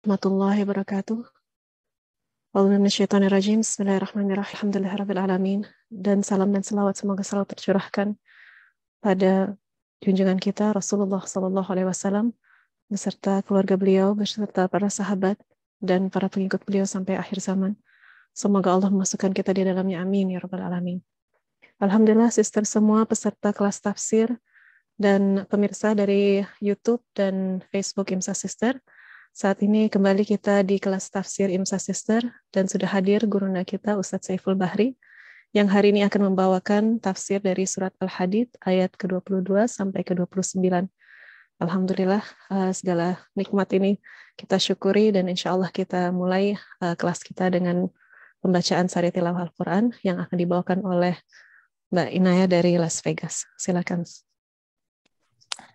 warahmatullahi wabarakatuh. A'udzubillahi Bismillahirrahmanirrahim. Alhamdulillahirabbil alamin. Dan salam dan selawat semoga selalu tercurahkan pada junjungan kita Rasulullah sallallahu alaihi wasallam beserta keluarga beliau, beserta para sahabat dan para pengikut beliau sampai akhir zaman. Semoga Allah memasukkan kita di dalamnya, amin ya rabbal alamin. Alhamdulillah sister semua peserta kelas tafsir dan pemirsa dari YouTube dan Facebook IMSA Sister. Saat ini kembali kita di kelas tafsir IMSA Sister dan sudah hadir gurunda kita Ustadz Saiful Bahri yang hari ini akan membawakan tafsir dari surat Al-Hadid ayat ke-22 sampai ke-29. Alhamdulillah segala nikmat ini kita syukuri dan insya Allah kita mulai kelas kita dengan pembacaan sari tilawah Al-Quran yang akan dibawakan oleh Mbak Inaya dari Las Vegas. Silakan.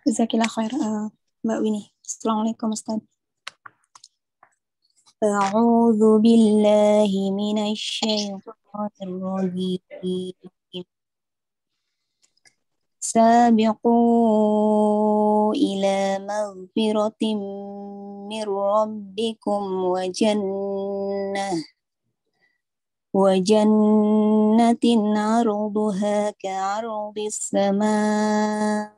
Jazakillah khair, Mbak Winnie. Assalamualaikum Ustaz. A'udzu billahi minasyaitonir rajim. Sabiqu ila maghfiratin min rabbikum wa jannatin 'arduha ka'ardis samai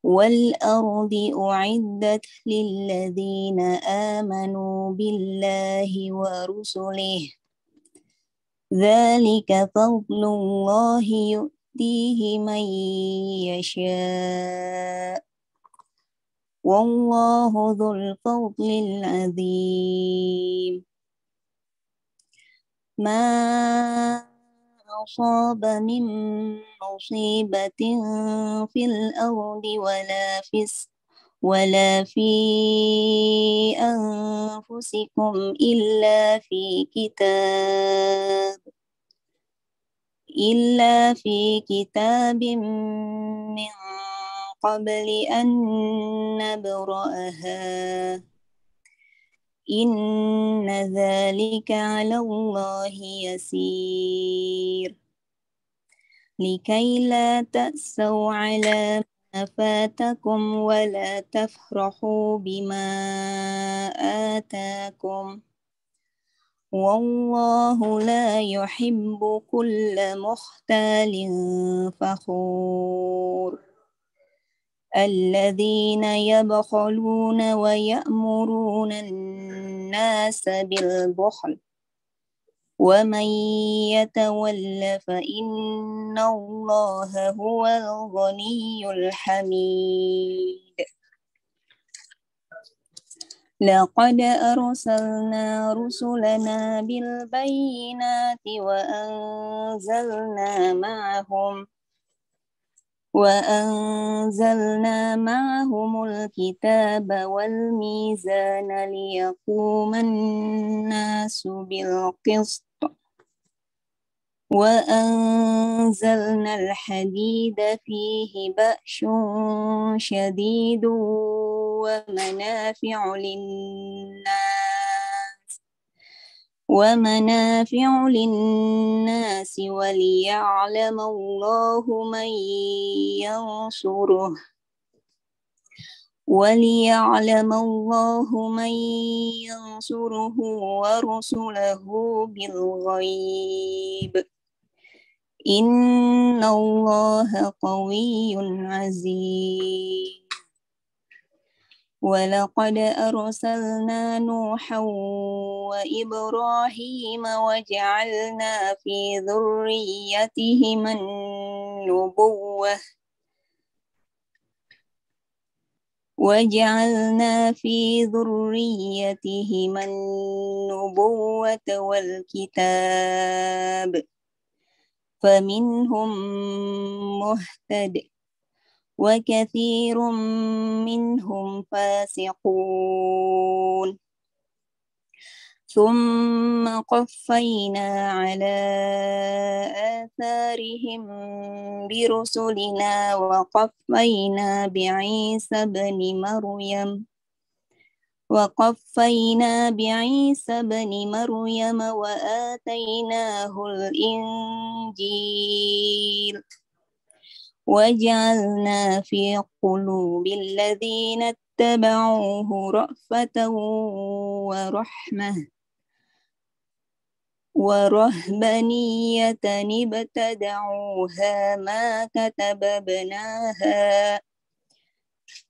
والأرض أعدت للذين آمنوا بالله ورسله ذلك فضل الله يؤتيه من يشاء والله ذو الفضل العظيم ما أصاب من مصيبة في الأرض ولا في أنفسكم إلا في كتاب من قبل أن نبرأها إن ذلك على الله يسير لكي لا تأسوا على ما فاتكم ولا تفرحوا بما آتاكم والله لا يحب كل مختال فخور الذين يبخلون ويأمرون الناس بالبخل ومن يتول فإن الله هو الغني الحميد لقد أرسلنا رسلنا بالبينات وأنزلنا معهم الكتاب والميزان ليقوم الناس بالقسط وأنزلنا الحديد فيه بأس شديد ومنافع للناس وليعلم الله من ينصره ورسله بالغيب إن الله قوي عزيز ولقد أرسلنا نوحا وإبراهيم وجعلنا في ذريتهما النبوة والكتاب فمنهم مهتد وكثير منهم فاسقون ثم قفينا على آثارهم برسلنا وقفينا بعيسى بن مريم وآتيناه الإنجيل وجعلنا في قلوب الذين اتبعوه رأفة ورهبانية ابتدعوها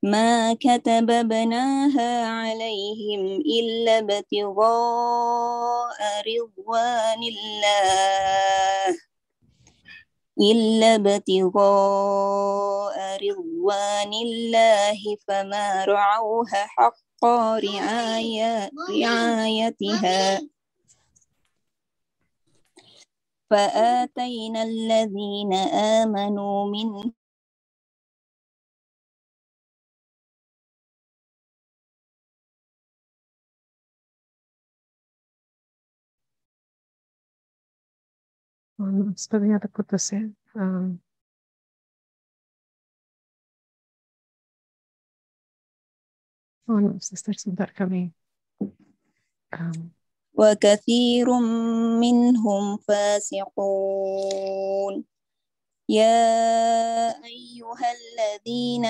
ما كتبناها عليهم إلا ابتغاء رضوان الله فما رعوها حق رعايتها فآتينا الذين آمنوا منهم Sepertinya terputus ya. Sister, sebentar kami. وكثير منهم فاسقون يا أيها الذين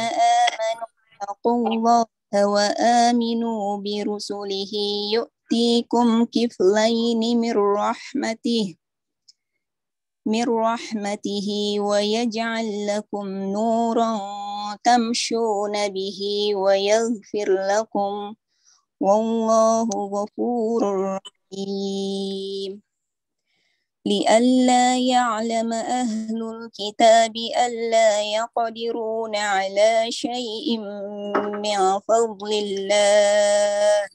آمنوا اتقوا الله وآمنوا برسله يؤتيكم كفلين من رحمته ويجعل لكم نورا تمشون به ويغفر لكم والله غفور رحيم لئلا يعلم أهل الكتاب ألا يقدرون على شيء من فضل الله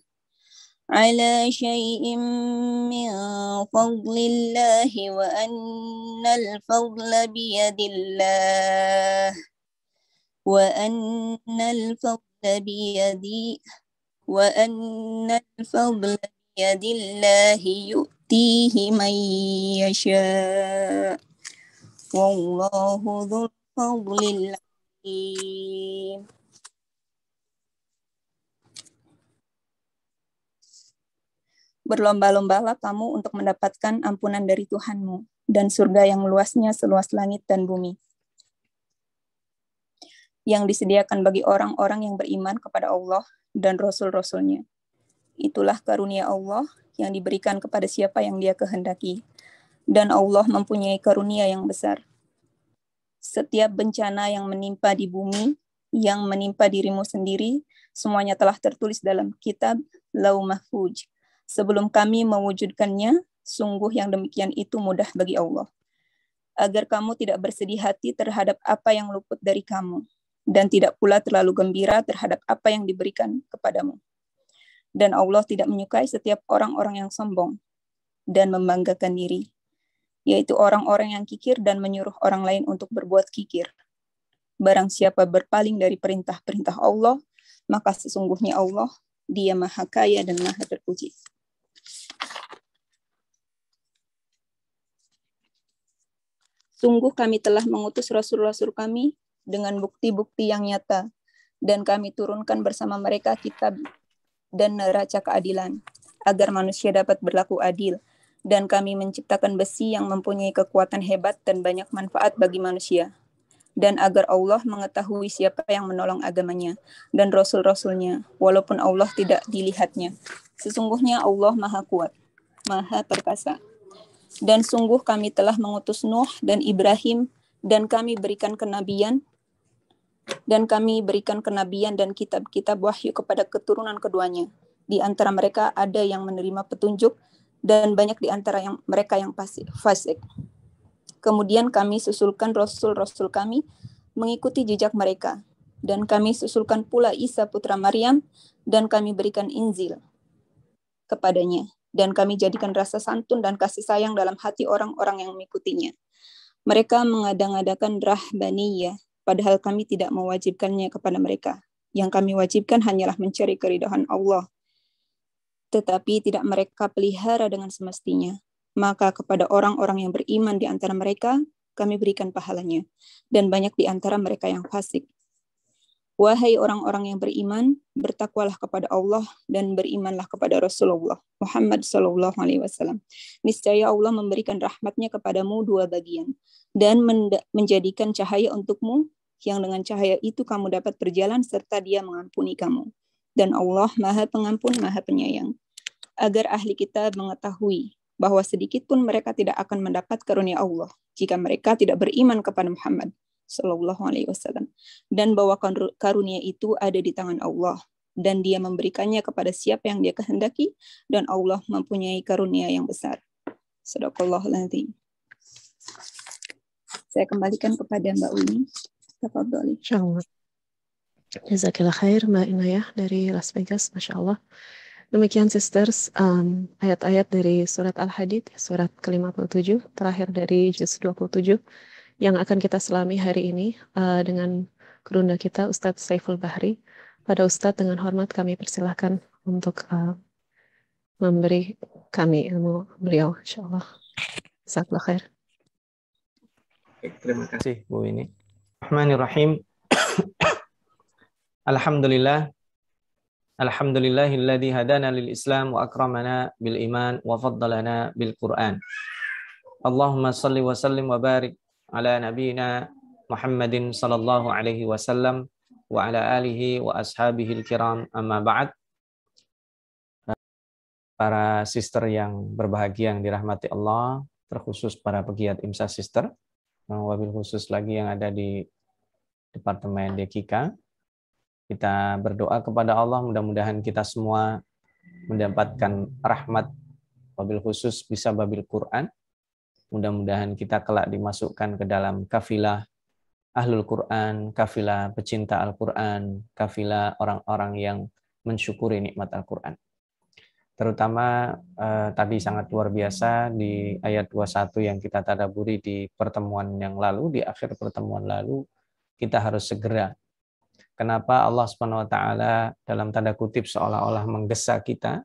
وأن الفضل بيد الله يؤتيه من يشاء والله ذو الفضل العظيم. Berlomba-lombalah kamu untuk mendapatkan ampunan dari Tuhanmu dan surga yang luasnya seluas langit dan bumi, yang disediakan bagi orang-orang yang beriman kepada Allah dan Rasul-Rasulnya. Itulah karunia Allah yang diberikan kepada siapa yang Dia kehendaki, dan Allah mempunyai karunia yang besar. Setiap bencana yang menimpa di bumi, yang menimpa dirimu sendiri, semuanya telah tertulis dalam kitab Lauh Mahfuz. Sebelum kami mewujudkannya, sungguh yang demikian itu mudah bagi Allah. Agar kamu tidak bersedih hati terhadap apa yang luput dari kamu, dan tidak pula terlalu gembira terhadap apa yang diberikan kepadamu. Dan Allah tidak menyukai setiap orang-orang yang sombong dan membanggakan diri, yaitu orang-orang yang kikir dan menyuruh orang lain untuk berbuat kikir. Barang siapa berpaling dari perintah-perintah Allah, maka sesungguhnya Allah, Dia Maha Kaya dan Maha Terpuji. Sungguh kami telah mengutus rasul-rasul kami dengan bukti-bukti yang nyata, dan kami turunkan bersama mereka kitab dan neraca keadilan, agar manusia dapat berlaku adil, dan kami menciptakan besi yang mempunyai kekuatan hebat dan banyak manfaat bagi manusia, dan agar Allah mengetahui siapa yang menolong agamanya dan rasul-rasulnya, walaupun Allah tidak dilihatnya. Sesungguhnya Allah Maha Kuat, Maha Perkasa. Dan sungguh kami telah mengutus Nuh dan Ibrahim, dan kami berikan kenabian dan kitab-kitab wahyu kepada keturunan keduanya. Di antara mereka ada yang menerima petunjuk, dan banyak di antara mereka yang fasik. Kemudian kami susulkan rasul-rasul kami mengikuti jejak mereka, dan kami susulkan pula Isa putra Maryam, dan kami berikan Injil kepadanya, dan kami jadikan rasa santun dan kasih sayang dalam hati orang-orang yang mengikutinya. Mereka mengada-ngadakan rahbaniyah, padahal kami tidak mewajibkannya kepada mereka. Yang kami wajibkan hanyalah mencari keridhaan Allah, tetapi tidak mereka pelihara dengan semestinya. Maka kepada orang-orang yang beriman di antara mereka, kami berikan pahalanya, dan banyak di antara mereka yang fasik. Wahai orang-orang yang beriman, bertakwalah kepada Allah dan berimanlah kepada Rasulullah Muhammad SAW. Niscaya Allah memberikan rahmatnya kepadamu dua bagian, dan menjadikan cahaya untukmu yang dengan cahaya itu kamu dapat berjalan serta Dia mengampuni kamu. Dan Allah Maha Pengampun, Maha Penyayang. Agar ahli kitab mengetahui bahwa sedikit pun mereka tidak akan mendapat karunia Allah jika mereka tidak beriman kepada Muhammad Sallallahu Alaihi Wasallam, dan bahwa karunia itu ada di tangan Allah dan Dia memberikannya kepada siapa yang Dia kehendaki, dan Allah mempunyai karunia yang besar. Shadaqallahul Azim. Saya kembalikan kepada Mbak Uni. Tafadhali. Insyaallah. Jazakillah khair Mbak Inayah dari Las Vegas, Masya Allah. Demikian sisters, ayat-ayat dari surat Al-Hadid, surat ke-57, terakhir dari juz 27, yang akan kita selami hari ini dengan gurunda kita, Ustadz Saiful Bahri. Pada Ustadz, dengan hormat kami persilahkan untuk memberi kami ilmu beliau, insyaAllah. Jazakallah khair. Terima kasih Bu Ini. Bismillahirrahmanirrahim. Alhamdulillah. Alhamdulillahilladzi hadana lil Islam wa akramana bil iman wa faddalana bil Qur'an. Allahumma salli wa sallim wa barik ala nabiyyina Muhammadin sallallahu alaihi wasallam wa ala alihi wa ashabihi kiram, amma ba'd. Para sister yang berbahagia yang dirahmati Allah, terkhusus para pegiat IMSA sister, wabil khusus lagi yang ada di Departemen DKIK. Kita berdoa kepada Allah, mudah-mudahan kita semua mendapatkan rahmat, wabil khusus bisa babil Quran. Mudah-mudahan kita kelak dimasukkan ke dalam kafilah Ahlul Quran, kafilah pecinta Al-Quran, kafilah orang-orang yang mensyukuri nikmat Al-Quran. Terutama tadi sangat luar biasa di ayat 21 yang kita tadaburi di pertemuan yang lalu, di akhir pertemuan lalu, kita harus segera. Kenapa Allah SWT dalam tanda kutip seolah-olah menggesa kita?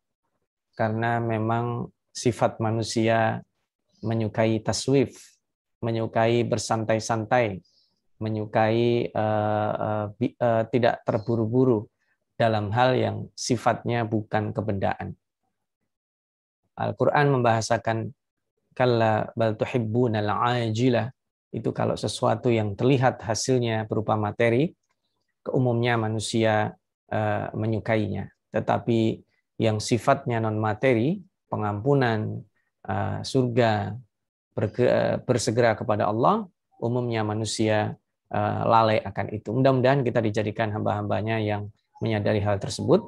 Karena memang sifat manusia menyukai taswif, menyukai bersantai-santai, menyukai tidak terburu-buru dalam hal yang sifatnya bukan kebendaan. Al-Quran membahasakan kalla bal tuhibbunal ajilah, itu kalau sesuatu yang terlihat hasilnya berupa materi, umumnya manusia menyukainya. Tetapi yang sifatnya non-materi, pengampunan, surga, bersegera kepada Allah, umumnya manusia lalai akan itu. Mudah-mudahan kita dijadikan hamba-hambanya yang menyadari hal tersebut.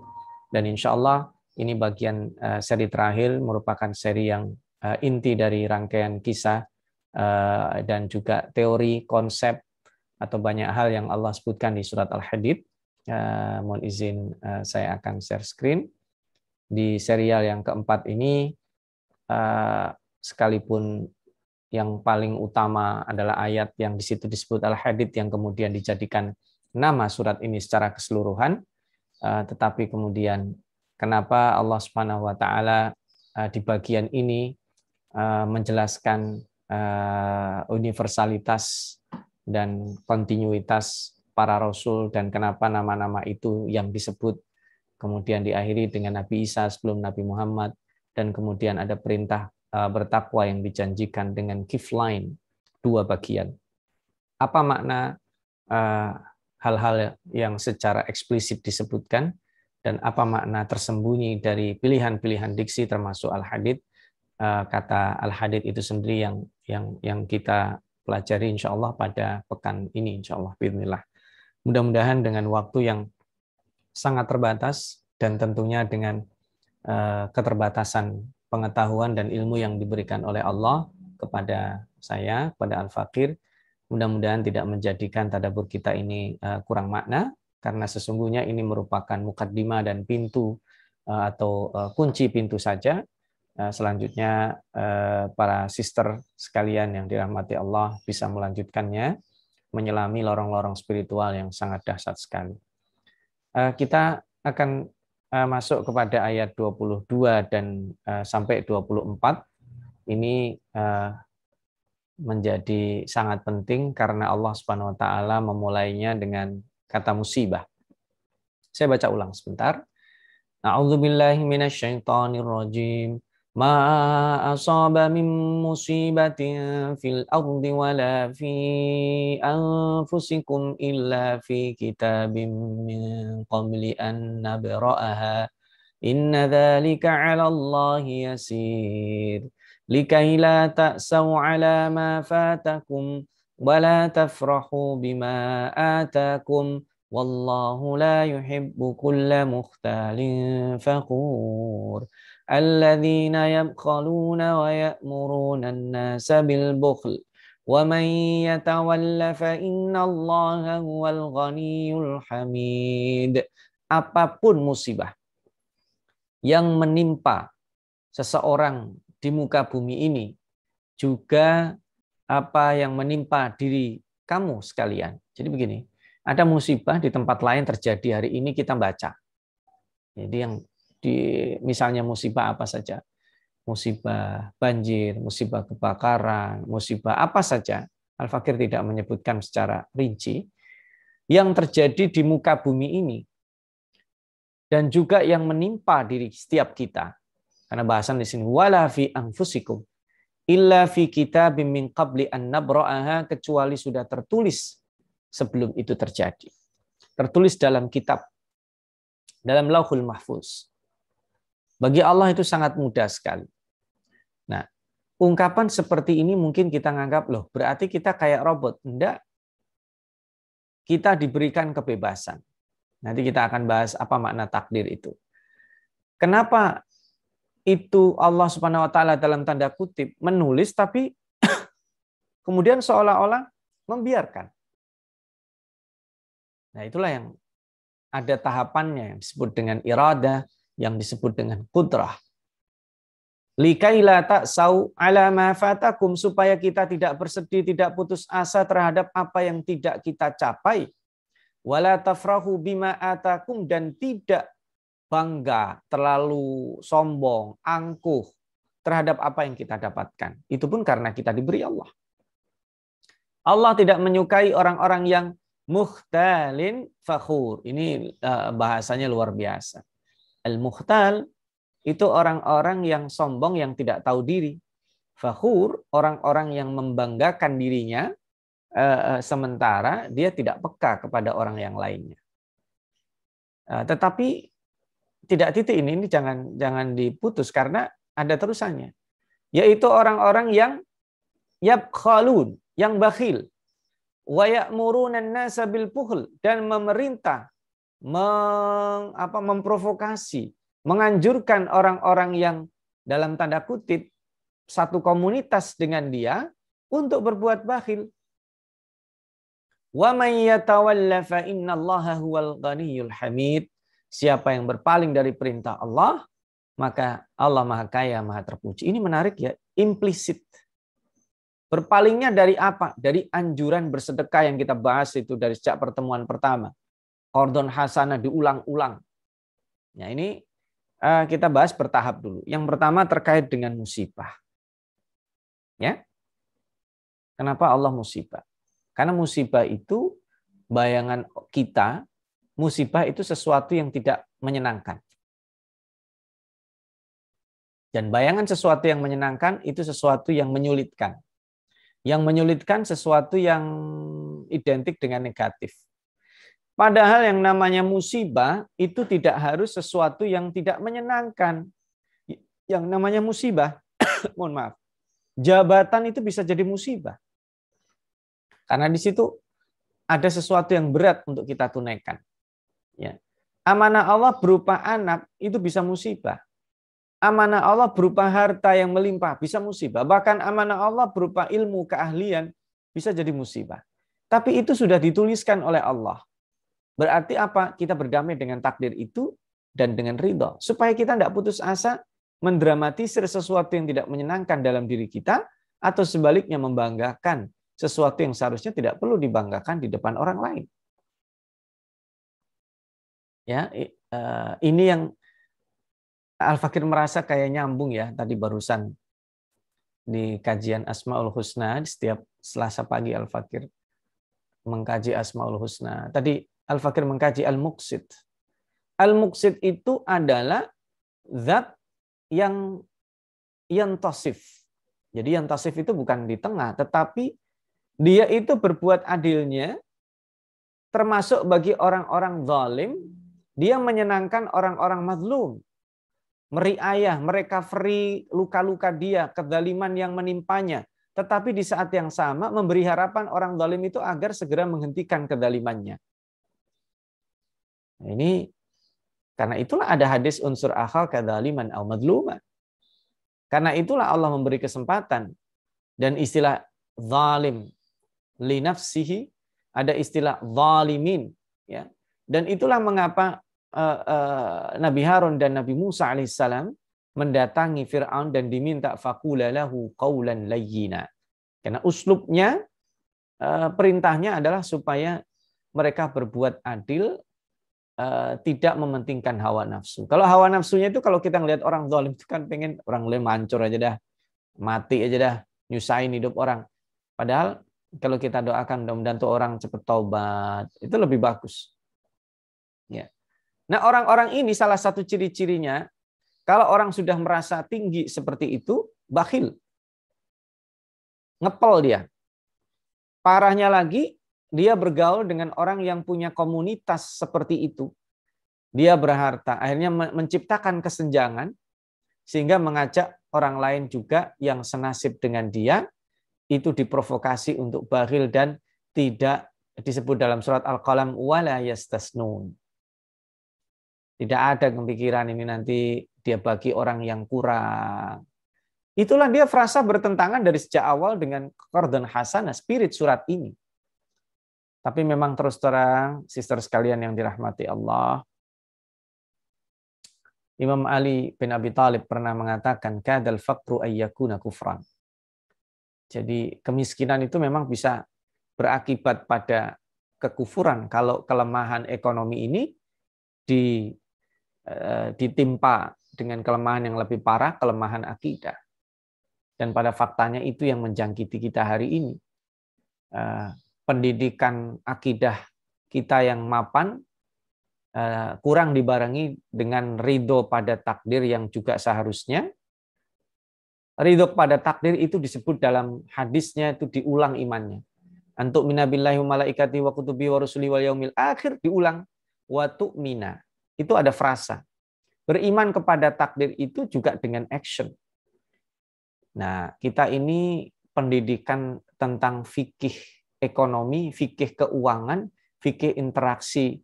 Dan insya Allah ini bagian seri terakhir, merupakan seri yang inti dari rangkaian kisah dan juga teori, konsep, atau banyak hal yang Allah sebutkan di surat Al-Hadid. Mohon izin saya akan share screen. Di serial yang keempat ini, sekalipun yang paling utama adalah ayat yang di situ disebut Al-Hadid yang kemudian dijadikan nama surat ini secara keseluruhan, tetapi kemudian kenapa Allah Subhanahu wa taala di bagian ini menjelaskan universalitas dan kontinuitas para rasul, dan kenapa nama-nama itu yang disebut kemudian diakhiri dengan Nabi Isa sebelum Nabi Muhammad, dan kemudian ada perintah bertakwa yang dijanjikan dengan kiflain, 2 bagian. Apa makna hal-hal yang secara eksplisit disebutkan, dan apa makna tersembunyi dari pilihan-pilihan diksi termasuk Al-Hadid? Kata Al-Hadid itu sendiri yang kita pelajari insya Allah pada pekan ini, insya Allah, bismillah. Mudah-mudahan dengan waktu yang sangat terbatas dan tentunya dengan keterbatasan pengetahuan dan ilmu yang diberikan oleh Allah kepada saya, kepada Al-Fakir, mudah-mudahan tidak menjadikan tadabbur kita ini kurang makna, karena sesungguhnya ini merupakan mukaddimah dan pintu atau kunci pintu saja. Selanjutnya para sister sekalian yang dirahmati Allah bisa melanjutkannya, menyelami lorong-lorong spiritual yang sangat dahsyat sekali. Kita akan masuk kepada ayat 22 dan sampai 24. Ini menjadi sangat penting karena Allah Subhanahu wa taala memulainya dengan kata musibah. Saya baca ulang sebentar. A'udzubillahi minasyaitonirrajim. Ma asaba min musibatin fil ardi wala fi anfusikum illa fi kitabim min qabli an nabra'aha. Inna dzalika 'ala Allahi yasir. Likai la ta'saw 'ala ma fatakum wa la tafrahu bima atakum. Wallahu la yuhibbu kulla mukhtalin fakhur. Alladzina yabkhaluna wa ya'muruna an-nasa bil bukhl wa man yatawalla fa innallaha huwal ghaniyyul hamid. Apapun musibah yang menimpa seseorang di muka bumi ini, juga apa yang menimpa diri kamu sekalian. Jadi begini, ada musibah di tempat lain terjadi hari ini, kita baca. Jadi yang misalnya musibah apa saja, musibah banjir, musibah kebakaran, musibah apa saja, Al-Fakir tidak menyebutkan secara rinci, yang terjadi di muka bumi ini, dan juga yang menimpa diri setiap kita. Karena bahasan di sini, wala fi anfusikum illa fi kitabim min qabli an nabra'aha, kecuali sudah tertulis sebelum itu terjadi. Tertulis dalam kitab, dalam Lauhul Mahfuz. Bagi Allah itu sangat mudah sekali. Nah, ungkapan seperti ini mungkin kita nganggap, loh, berarti kita kayak robot. Enggak. Kita diberikan kebebasan. Nanti kita akan bahas apa makna takdir itu. Kenapa itu Allah Subhanahu wa taala dalam tanda kutip menulis tapi kemudian seolah-olah membiarkan. Nah, itulah yang ada tahapannya yang disebut dengan iradah, yang disebut dengan qudrah. Likai la ta'sau ala ma fatakum, supaya kita tidak bersedih, tidak putus asa terhadap apa yang tidak kita capai. Wala tafrahu bima atakum, dan tidak bangga, terlalu sombong, angkuh terhadap apa yang kita dapatkan. Itu pun karena kita diberi Allah. Allah tidak menyukai orang-orang yang mukhtalin fakhur. Ini bahasanya luar biasa. Al-mukhtal itu orang-orang yang sombong, yang tidak tahu diri. Fakhur, orang-orang yang membanggakan dirinya, sementara dia tidak peka kepada orang yang lainnya. Tetapi tidak titik ini jangan diputus, karena ada terusannya. Yaitu orang-orang yang yabkhalun, yang bakhil. Wa ya'muruna an-nasa bil bukhl, dan memerintah, memprovokasi, menganjurkan orang-orang yang dalam tanda kutip satu komunitas dengan dia untuk berbuat bakhil. Wa may yatawalla fa innallaha huwal ghaniyyul hamid. Siapa yang berpaling dari perintah Allah, maka Allah Maha Kaya, Maha Terpuji. Ini menarik ya, implisit. Berpalingnya dari apa? Dari anjuran bersedekah yang kita bahas itu dari sejak pertemuan pertama. Qardun hasanah diulang-ulang. Nah, ini kita bahas bertahap dulu. Yang pertama terkait dengan musibah. Ya. Kenapa Allah musibah? Karena musibah itu bayangan kita, musibah itu sesuatu yang tidak menyenangkan. Dan bayangan sesuatu yang menyenangkan itu sesuatu yang menyulitkan. Yang menyulitkan sesuatu yang identik dengan negatif. Padahal yang namanya musibah itu tidak harus sesuatu yang tidak menyenangkan. Yang namanya musibah, mohon maaf, jabatan itu bisa jadi musibah. Karena di situ ada sesuatu yang berat untuk kita tunaikan. Ya. Amanah Allah berupa anak itu bisa musibah. Amanah Allah berupa harta yang melimpah bisa musibah. Bahkan amanah Allah berupa ilmu keahlian bisa jadi musibah. Tapi itu sudah dituliskan oleh Allah. Berarti apa? Kita berdamai dengan takdir itu dan dengan ridho. Supaya kita tidak putus asa mendramatisir sesuatu yang tidak menyenangkan dalam diri kita, atau sebaliknya membanggakan sesuatu yang seharusnya tidak perlu dibanggakan di depan orang lain. Ya, ini yang Al-Fakir merasa kayak nyambung ya tadi barusan di kajian Asmaul Husna. Setiap Selasa pagi Al-Fakir mengkaji Asmaul Husna. Tadi Al-Fakir mengkaji Al-Muqsid. Al-Muqsid itu adalah zat yang yantasif. Jadi yantasif itu bukan di tengah, tetapi dia itu berbuat adilnya termasuk bagi orang-orang zalim, dia menyenangkan orang-orang mazlum. Meriayah, merecovery luka-luka dia, kezaliman yang menimpanya. Tetapi di saat yang sama memberi harapan orang zalim itu agar segera menghentikan kezalimannya. Nah, ini karena itulah ada hadis unsur akhal kadzaliman au madluman. Karena itulah Allah memberi kesempatan dan istilah zalim li nafsihi, ada istilah zalimin, ya. Dan itulah mengapa Nabi Harun dan Nabi Musa alaihissalam mendatangi Fir'aun dan diminta faqula lahu qawlan layyina. Karena uslubnya, perintahnya adalah supaya mereka berbuat adil, tidak mementingkan hawa nafsu. Kalau hawa nafsunya itu, kalau kita ngelihat orang zalim itu kan pengen orang zalim hancur aja dah, mati aja dah, nyusahin hidup orang. Padahal kalau kita doakan mudah-mudahan tuh orang cepat taubat, itu lebih bagus. Ya. Nah, orang-orang ini salah satu ciri-cirinya, kalau orang sudah merasa tinggi seperti itu, bakhil. Ngepel dia. Parahnya lagi, dia bergaul dengan orang yang punya komunitas seperti itu. Dia berharta, akhirnya menciptakan kesenjangan, sehingga mengajak orang lain juga yang senasib dengan dia, itu diprovokasi untuk bakhil dan tidak disebut dalam surat Al-Qalam, wala yastasnun. Tidak ada kepikiran ini nanti dia bagi orang yang kurang. Itulah dia frasa bertentangan dari sejak awal dengan qardun hasanah, spirit surat ini. Tapi memang terus terang, sister sekalian yang dirahmati Allah, Imam Ali bin Abi Thalib pernah mengatakan, kadal faqru ayyakuna kufran. Jadi kemiskinan itu memang bisa berakibat pada kekufuran kalau kelemahan ekonomi ini ditimpa dengan kelemahan yang lebih parah, kelemahan akidah. Dan pada faktanya itu yang menjangkiti kita hari ini. Pendidikan akidah kita yang mapan kurang dibarengi dengan ridho pada takdir yang juga seharusnya. Ridho pada takdir itu disebut dalam hadisnya, itu diulang imannya. Antuk mina billahi wa malaikati wa kutubi wa rusuli wal yaumil akhir, diulang. Wa tu'mina. Itu ada frasa. Beriman kepada takdir itu juga dengan action. Nah, kita ini pendidikan tentang fikih ekonomi, fikih keuangan, fikih interaksi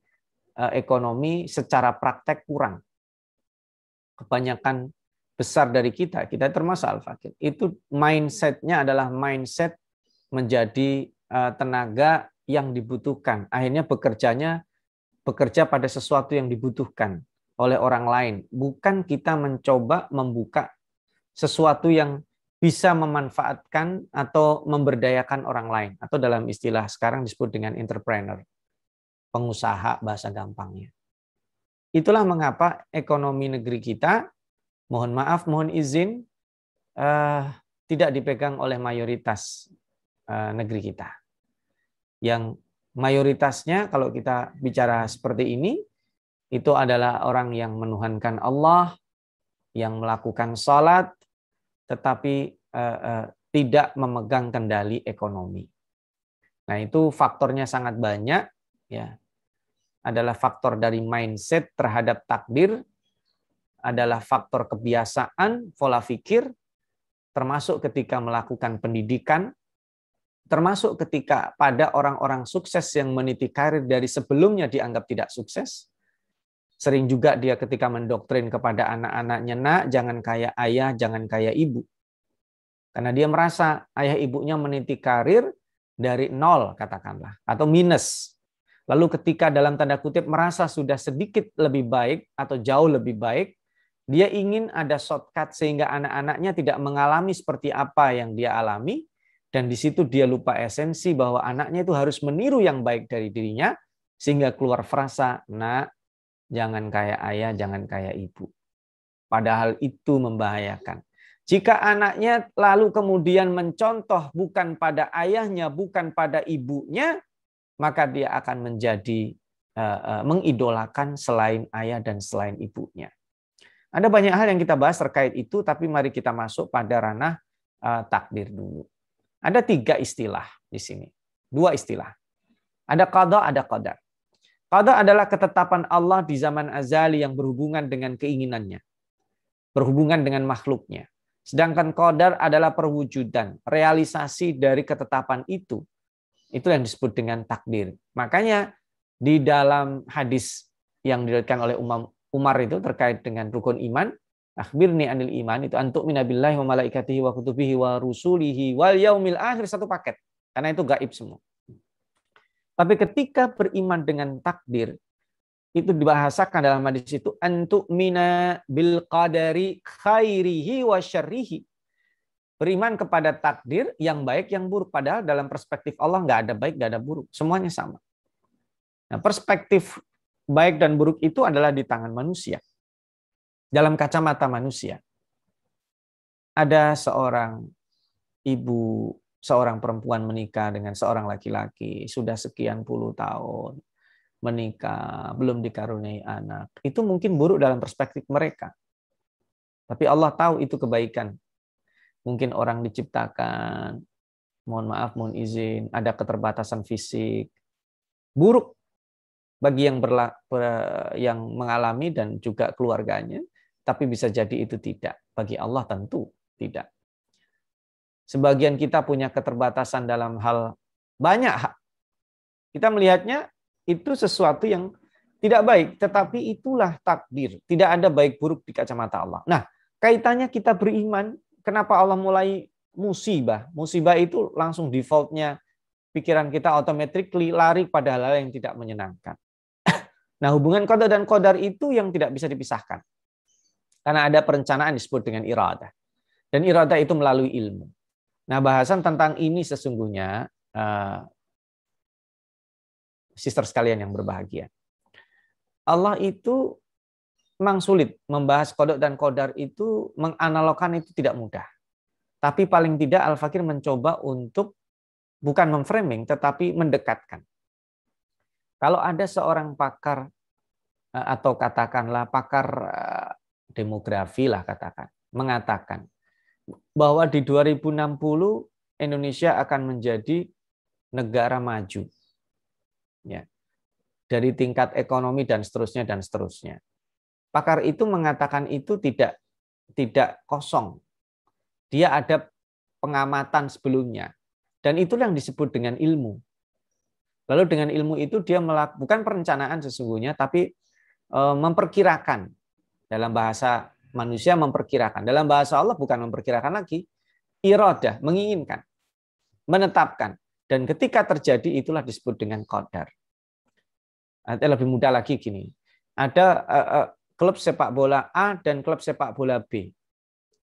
ekonomi secara praktek kurang. Kebanyakan besar dari kita termasuk al-fakir, itu mindset-nya adalah mindset menjadi tenaga yang dibutuhkan. Akhirnya bekerja pada sesuatu yang dibutuhkan oleh orang lain. Bukan kita mencoba membuka sesuatu yang bisa memanfaatkan atau memberdayakan orang lain. Atau dalam istilah sekarang disebut dengan entrepreneur. Pengusaha bahasa gampangnya. Itulah mengapa ekonomi negeri kita, mohon maaf, mohon izin, tidak dipegang oleh mayoritas negeri kita. Yang mayoritasnya kalau kita bicara seperti ini, itu adalah orang yang menuhankan Allah, yang melakukan salat, tetapi tidak memegang kendali ekonomi. Nah, itu faktornya sangat banyak, ya. Adalah faktor dari mindset terhadap takdir, adalah faktor kebiasaan, pola pikir, termasuk ketika melakukan pendidikan, termasuk ketika pada orang-orang sukses yang meniti karir dari sebelumnya dianggap tidak sukses. Sering juga dia ketika mendoktrin kepada anak-anaknya, nak, jangan kayak ayah, jangan kayak ibu. Karena dia merasa ayah ibunya meniti karir dari nol, katakanlah, atau minus. Lalu ketika dalam tanda kutip merasa sudah sedikit lebih baik atau jauh lebih baik, dia ingin ada shortcut sehingga anak-anaknya tidak mengalami seperti apa yang dia alami, dan di situ dia lupa esensi bahwa anaknya itu harus meniru yang baik dari dirinya, sehingga keluar frasa, nak, jangan kayak ayah, jangan kayak ibu. Padahal itu membahayakan. Jika anaknya lalu kemudian mencontoh bukan pada ayahnya, bukan pada ibunya, maka dia akan menjadi mengidolakan selain ayah dan selain ibunya. Ada banyak hal yang kita bahas terkait itu, tapi mari kita masuk pada ranah takdir dulu. Ada 3 istilah di sini. 2 istilah. Ada qada, ada qadar. Qada adalah ketetapan Allah di zaman azali yang berhubungan dengan keinginannya. Berhubungan dengan makhluknya. Sedangkan qadar adalah perwujudan, realisasi dari ketetapan itu. Itu yang disebut dengan takdir. Makanya di dalam hadis yang diriwayatkan oleh Umar itu terkait dengan rukun iman, akhbirni anil iman, itu antuk minabillahi wa malaikatihi wa kutubihi wa rusulihi wal yaumil akhir, satu paket. Karena itu gaib semua. Tapi ketika beriman dengan takdir, itu dibahasakan dalam hadis itu antuk mina bil qadari khairihi wa syarrihi. Beriman kepada takdir yang baik yang buruk, padahal dalam perspektif Allah nggak ada baik, nggak ada buruk, semuanya sama. Nah, perspektif baik dan buruk itu adalah di tangan manusia. Dalam kacamata manusia. Ada seorang ibu, seorang perempuan menikah dengan seorang laki-laki, sudah sekian puluh tahun, menikah, belum dikaruniai anak. Itu mungkin buruk dalam perspektif mereka. Tapi Allah tahu itu kebaikan. Mungkin orang diciptakan, mohon maaf, mohon izin, ada keterbatasan fisik. Buruk bagi yang mengalami dan juga keluarganya, tapi bisa jadi itu tidak. Bagi Allah tentu tidak. Sebagian kita punya keterbatasan dalam hal banyak hak. Kita melihatnya itu sesuatu yang tidak baik, tetapi itulah takdir. Tidak ada baik buruk di kacamata Allah. Nah, kaitannya kita beriman, kenapa Allah mulai musibah? Musibah itu langsung defaultnya pikiran kita automatically lari pada hal-hal yang tidak menyenangkan. Nah, hubungan qada dan qadar itu yang tidak bisa dipisahkan. Karena ada perencanaan disebut dengan iradah. Dan iradah itu melalui ilmu. Nah, bahasan tentang ini sesungguhnya, sister sekalian yang berbahagia, Allah itu memang sulit membahas qada dan qadar itu, menganalogkan itu tidak mudah. Tapi paling tidak Al-Fakir mencoba untuk bukan memframing, tetapi mendekatkan. Kalau ada seorang pakar atau katakanlah pakar demografi lah katakan, mengatakan bahwa di 2060 Indonesia akan menjadi negara maju. Ya. Dari tingkat ekonomi dan seterusnya dan seterusnya. Pakar itu mengatakan itu tidak kosong. Dia ada pengamatan sebelumnya. Dan itulah yang disebut dengan ilmu. Lalu dengan ilmu itu dia melakukan perencanaan sesungguhnya, tapi memperkirakan. Dalam bahasa manusia memperkirakan. Dalam bahasa Allah bukan memperkirakan lagi. Iradah, menginginkan. Menetapkan. Dan ketika terjadi itulah disebut dengan qadar. Lebih mudah lagi gini. Ada klub sepak bola A dan klub sepak bola B.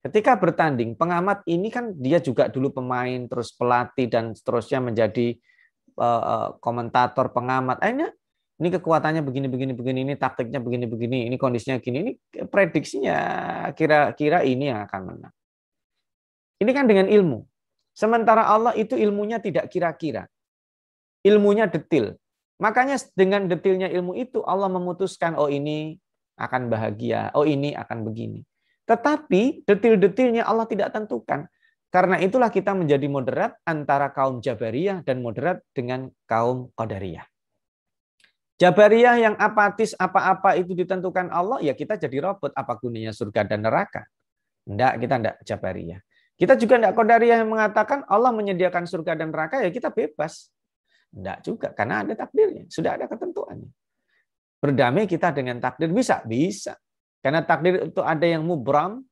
Ketika bertanding, pengamat ini kan dia juga dulu pemain, terus pelatih, dan seterusnya menjadi komentator, pengamat. Akhirnya ini kekuatannya begini, ini taktiknya begini, ini kondisinya gini, ini prediksinya kira-kira ini yang akan menang. Ini kan dengan ilmu. Sementara Allah itu ilmunya tidak kira-kira. Ilmunya detil. Makanya dengan detilnya ilmu itu Allah memutuskan, oh ini akan bahagia, oh ini akan begini. Tetapi detil-detilnya Allah tidak tentukan. Karena itulah kita menjadi moderat antara kaum Jabariyah dan moderat dengan kaum Qadariyah. Jabariyah yang apatis, apa-apa itu ditentukan Allah, ya kita jadi robot. Apa gunanya surga dan neraka? Enggak, kita enggak Jabariyah. Kita juga enggak Qadariyah yang mengatakan Allah menyediakan surga dan neraka, ya kita bebas. Enggak juga, karena ada takdirnya. Sudah ada ketentuannya. Berdamai kita dengan takdir bisa? Bisa. Karena takdir itu ada yang mubram,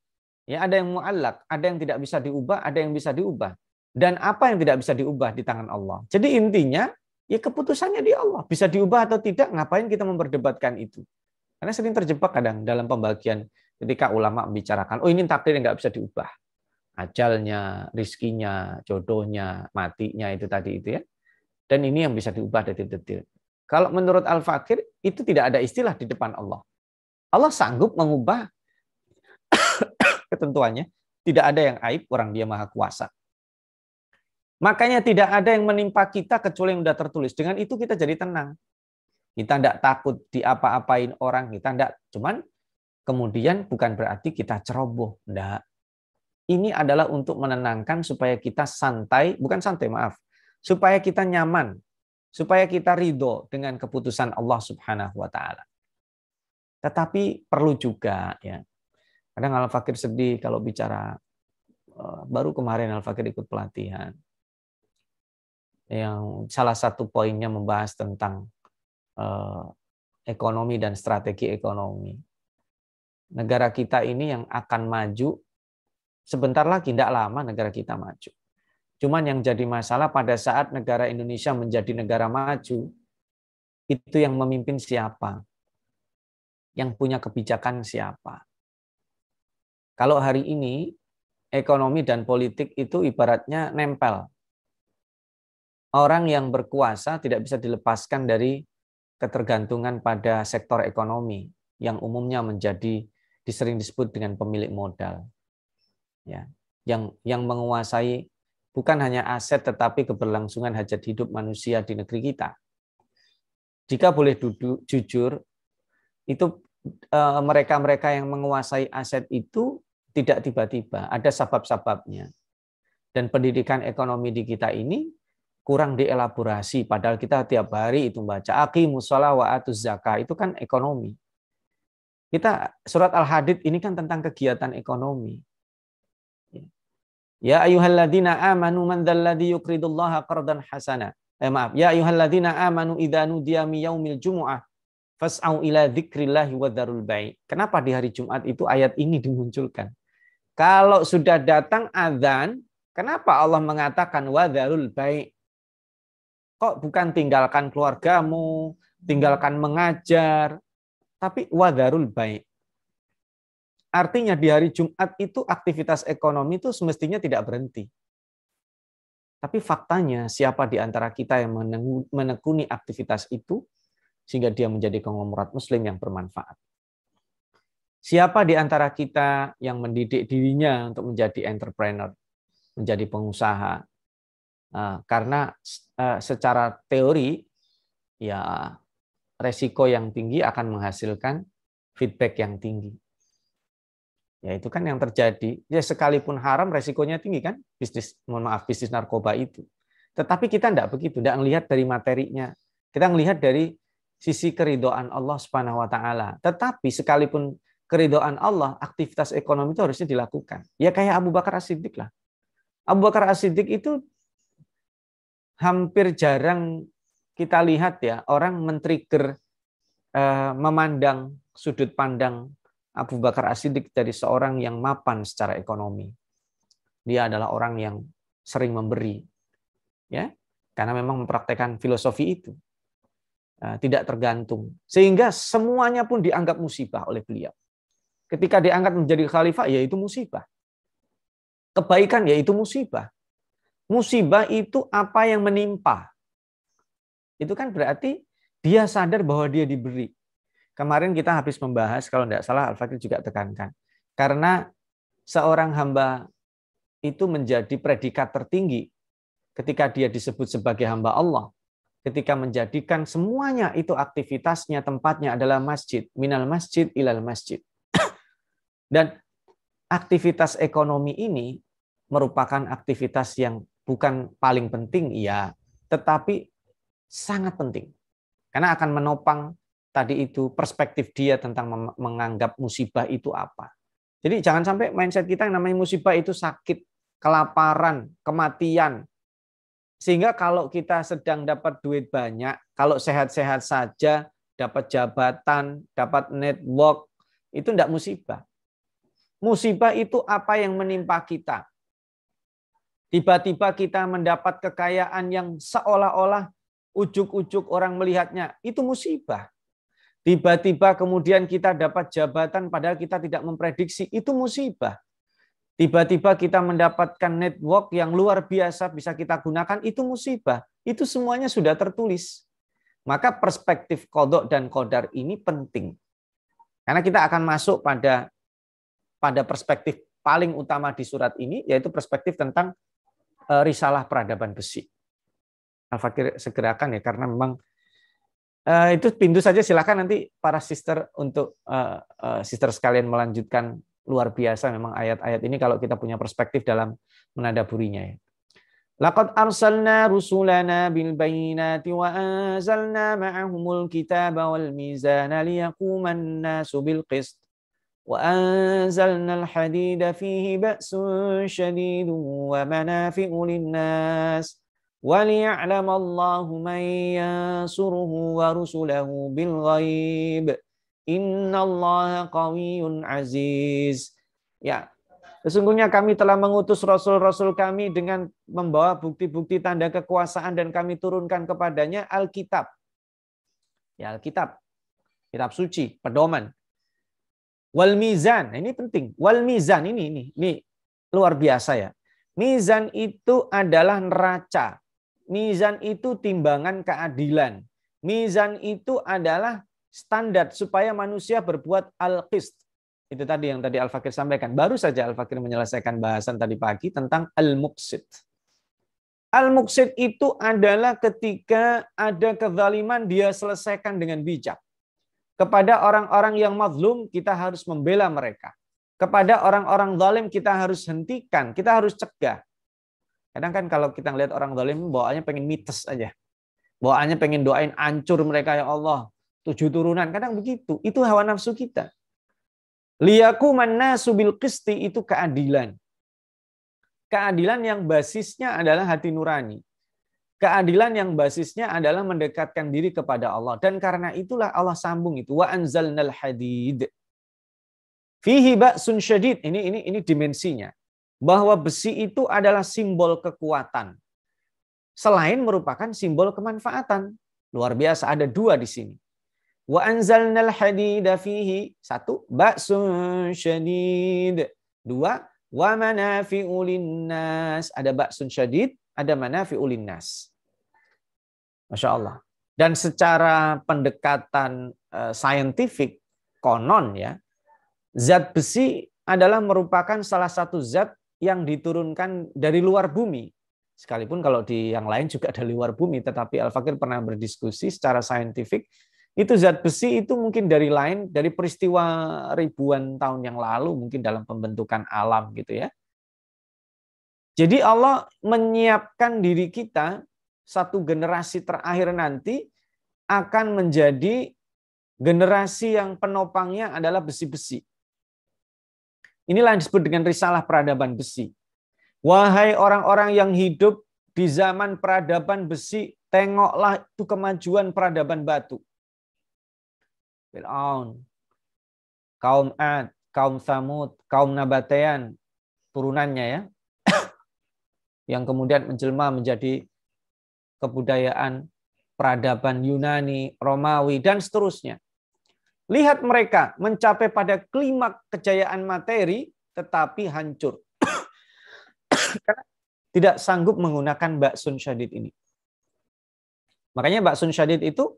ya ada yang mu'allaq, ada yang tidak bisa diubah, ada yang bisa diubah. Dan apa yang tidak bisa diubah di tangan Allah. Jadi intinya, ya keputusannya di Allah. Bisa diubah atau tidak, ngapain kita memperdebatkan itu. Karena sering terjebak kadang dalam pembagian ketika ulama membicarakan, oh ini takdir yang nggak bisa diubah. Ajalnya, rizkinya, jodohnya, matinya itu tadi itu ya. Dan ini yang bisa diubah detil-detil. Kalau menurut Al-Fakir, itu tidak ada istilah di depan Allah. Allah sanggup mengubah ketentuannya. Tidak ada yang aib, orang dia maha kuasa. Makanya tidak ada yang menimpa kita kecuali yang sudah tertulis. Dengan itu kita jadi tenang. Kita tidak takut diapa-apain orang. Kita tidak. Cuman kemudian bukan berarti kita ceroboh. Enggak. Ini adalah untuk menenangkan supaya kita santai, bukan santai, maaf. Supaya kita nyaman, supaya kita ridho dengan keputusan Allah Subhanahu wa taala. Tetapi perlu juga ya. Kadang Al-Fakir sedih kalau bicara, baru kemarin Al-Fakir ikut pelatihan. Yang salah satu poinnya membahas tentang ekonomi dan strategi ekonomi. Negara kita ini yang akan maju, sebentar lagi, tidak lama negara kita maju. Cuman yang jadi masalah pada saat negara Indonesia menjadi negara maju, itu yang memimpin siapa? Yang punya kebijakan siapa? Kalau hari ini, ekonomi dan politik itu ibaratnya nempel. Orang yang berkuasa tidak bisa dilepaskan dari ketergantungan pada sektor ekonomi, yang umumnya disering disebut dengan pemilik modal. Ya, yang menguasai bukan hanya aset tetapi keberlangsungan hajat hidup manusia di negeri kita. Jika boleh jujur, itu mereka-mereka yang menguasai aset itu tidak tiba-tiba, ada sebab-sebabnya. Dan pendidikan ekonomi di kita ini kurang dielaborasi, padahal kita tiap hari itu baca aqimus shalah wa atuz zakah, itu kan ekonomi. Kita surat Al-Hadid ini kan tentang kegiatan ekonomi. Ya ayyuhalladzina amanu man dzalladzi yuqridullaha qardan hasana. Ya ayyuhalladzina amanu idza nudiya mi yaumil jumu'ah fas'au ila dzikrillahi wa dzarul bai'. Kenapa di hari Jumat itu ayat ini dimunculkan? Kalau sudah datang azan, kenapa Allah mengatakan wa dzarul bai'? Kok bukan tinggalkan keluargamu, tinggalkan mengajar, tapi wa dzarul bai'. Artinya di hari Jumat itu aktivitas ekonomi itu semestinya tidak berhenti. Tapi faktanya siapa di antara kita yang menekuni aktivitas itu sehingga dia menjadi konglomerat muslim yang bermanfaat? Siapa di antara kita yang mendidik dirinya untuk menjadi entrepreneur, menjadi pengusaha? Karena secara teori ya resiko yang tinggi akan menghasilkan feedback yang tinggi. Ya itu kan yang terjadi. Ya sekalipun haram resikonya tinggi kan, bisnis narkoba itu. Tetapi kita tidak begitu, tidak melihat dari materinya. Kita melihat dari sisi keridhaan Allah Subhanahu wa taala. Tetapi sekalipun keridhaan Allah, aktivitas ekonomi itu harusnya dilakukan. Ya kayak Abu Bakar As-Siddiq lah. Abu Bakar As-Siddiq itu hampir jarang kita lihat ya orang men-trigger memandang sudut pandang Abu Bakar As-Siddiq dari seorang yang mapan secara ekonomi. Dia adalah orang yang sering memberi, ya, karena memang mempraktekkan filosofi itu, tidak tergantung, sehingga semuanya pun dianggap musibah oleh beliau. Ketika diangkat menjadi khalifah, yaitu musibah. Kebaikan yaitu musibah. Musibah itu apa yang menimpa. Itu kan berarti dia sadar bahwa dia diberi. Kemarin kita habis membahas, kalau tidak salah Al-Fakir juga tekankan. Karena seorang hamba itu menjadi predikat tertinggi ketika dia disebut sebagai hamba Allah. Ketika menjadikan semuanya itu aktivitasnya, tempatnya adalah masjid. Minal masjid ilal masjid. Dan aktivitas ekonomi ini merupakan aktivitas yang bukan paling penting, ya, tetapi sangat penting. Karena akan menopang tadi itu perspektif dia tentang menganggap musibah itu apa. Jadi jangan sampai mindset kita yang namanya musibah itu sakit, kelaparan, kematian. Sehingga kalau kita sedang dapat duit banyak, kalau sehat-sehat saja, dapat jabatan, dapat network, itu tidak musibah. Musibah itu apa yang menimpa kita. Tiba-tiba kita mendapat kekayaan yang seolah-olah ujuk-ujuk orang melihatnya, itu musibah. Tiba-tiba kemudian kita dapat jabatan padahal kita tidak memprediksi, itu musibah. Tiba-tiba kita mendapatkan network yang luar biasa bisa kita gunakan, itu musibah. Itu semuanya sudah tertulis. Maka perspektif qadha dan qadar ini penting. Karena kita akan masuk pada perspektif paling utama di surat ini, yaitu perspektif tentang risalah peradaban besi. Al-Fakir segerakan ya, karena memang Itu pintu saja, silakan nanti para sister untuk sister sekalian melanjutkan. Luar biasa memang ayat-ayat ini kalau kita punya perspektif dalam menadaburinya ya. Laqad arsalna rusulana bil bayyinati wa anzalna ma'ahumul kitaba wal mizana liyaquman nasu bil qist wa anzalna al hadida fihi ba'sun syadidun wa manafi'u lin-nas wa liya'lamallahu man yansuruhu wa rusulahu bil ghaib. Innallaha qawiyyun aziz. Ya, sesungguhnya kami telah mengutus rasul-rasul kami dengan membawa bukti-bukti tanda kekuasaan dan kami turunkan kepadanya Alkitab. Ya, Alkitab. Kitab suci, pedoman. Wal mizan, ini penting. Wal mizan ini luar biasa ya. Mizan itu adalah neraca. Mizan itu timbangan keadilan. Mizan itu adalah standar supaya manusia berbuat al-qist. Itu tadi yang tadi Al-Fakir sampaikan. Baru saja Al-Fakir menyelesaikan bahasan tadi pagi tentang al-muqsid. Al-muqsid itu adalah ketika ada kezaliman dia selesaikan dengan bijak. Kepada orang-orang yang mazlum kita harus membela mereka. Kepada orang-orang zalim kita harus hentikan, kita harus cegah. Kadang kan kalau kita lihat orang zalim bawaannya pengen mites aja. Bawaannya pengen doain hancur mereka ya Allah. 7 turunan, kadang begitu. Itu hawa nafsu kita. Liyaquman nasu bil qisti itu keadilan. Keadilan yang basisnya adalah hati nurani. Keadilan yang basisnya adalah mendekatkan diri kepada Allah. Dan karena itulah Allah sambung itu. Wa anzalnal hadid. Fihi ba'sun syadid. Ini dimensinya. Bahwa besi itu adalah simbol kekuatan. Selain merupakan simbol kemanfaatan. Luar biasa, ada 2 di sini. Wa anzalnal hadida fihi, 1 ba'sun syadid, 2 wa manafi'u linnas, ada ba'sun syadid, ada manafi'u linnas. Masya Allah. Dan secara pendekatan saintifik konon ya, zat besi adalah merupakan salah satu zat yang diturunkan dari luar bumi. Sekalipun kalau di yang lain juga dari luar bumi, tetapi Al-Fakir pernah berdiskusi secara saintifik. Itu zat besi itu mungkin dari peristiwa ribuan tahun yang lalu, mungkin dalam pembentukan alam gitu ya. Jadi Allah menyiapkan diri kita, satu generasi terakhir nanti akan menjadi generasi yang penopangnya adalah besi-besi. Inilah yang disebut dengan risalah peradaban besi. Wahai orang-orang yang hidup di zaman peradaban besi, tengoklah itu kemajuan peradaban batu. Fir'aun, kaum Ad, kaum Tsamud, kaum Nabatean, turunannya ya, yang kemudian menjelma menjadi kebudayaan peradaban Yunani, Romawi, dan seterusnya. Lihat mereka mencapai pada klimaks kejayaan materi, tetapi hancur. Karena tidak sanggup menggunakan ba'sun syadid ini. Makanya ba'sun syadid itu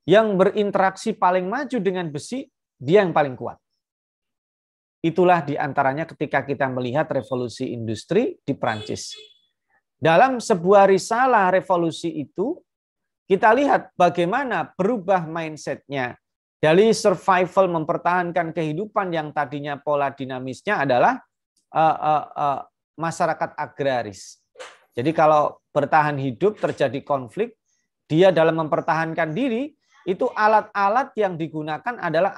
yang berinteraksi paling maju dengan besi, dia yang paling kuat. Itulah diantaranya ketika kita melihat revolusi industri di Prancis. Dalam sebuah risalah revolusi itu, kita lihat bagaimana berubah mindset-nya. Dari survival mempertahankan kehidupan yang tadinya pola dinamisnya adalah masyarakat agraris. Jadi kalau bertahan hidup terjadi konflik, dia dalam mempertahankan diri, itu alat-alat yang digunakan adalah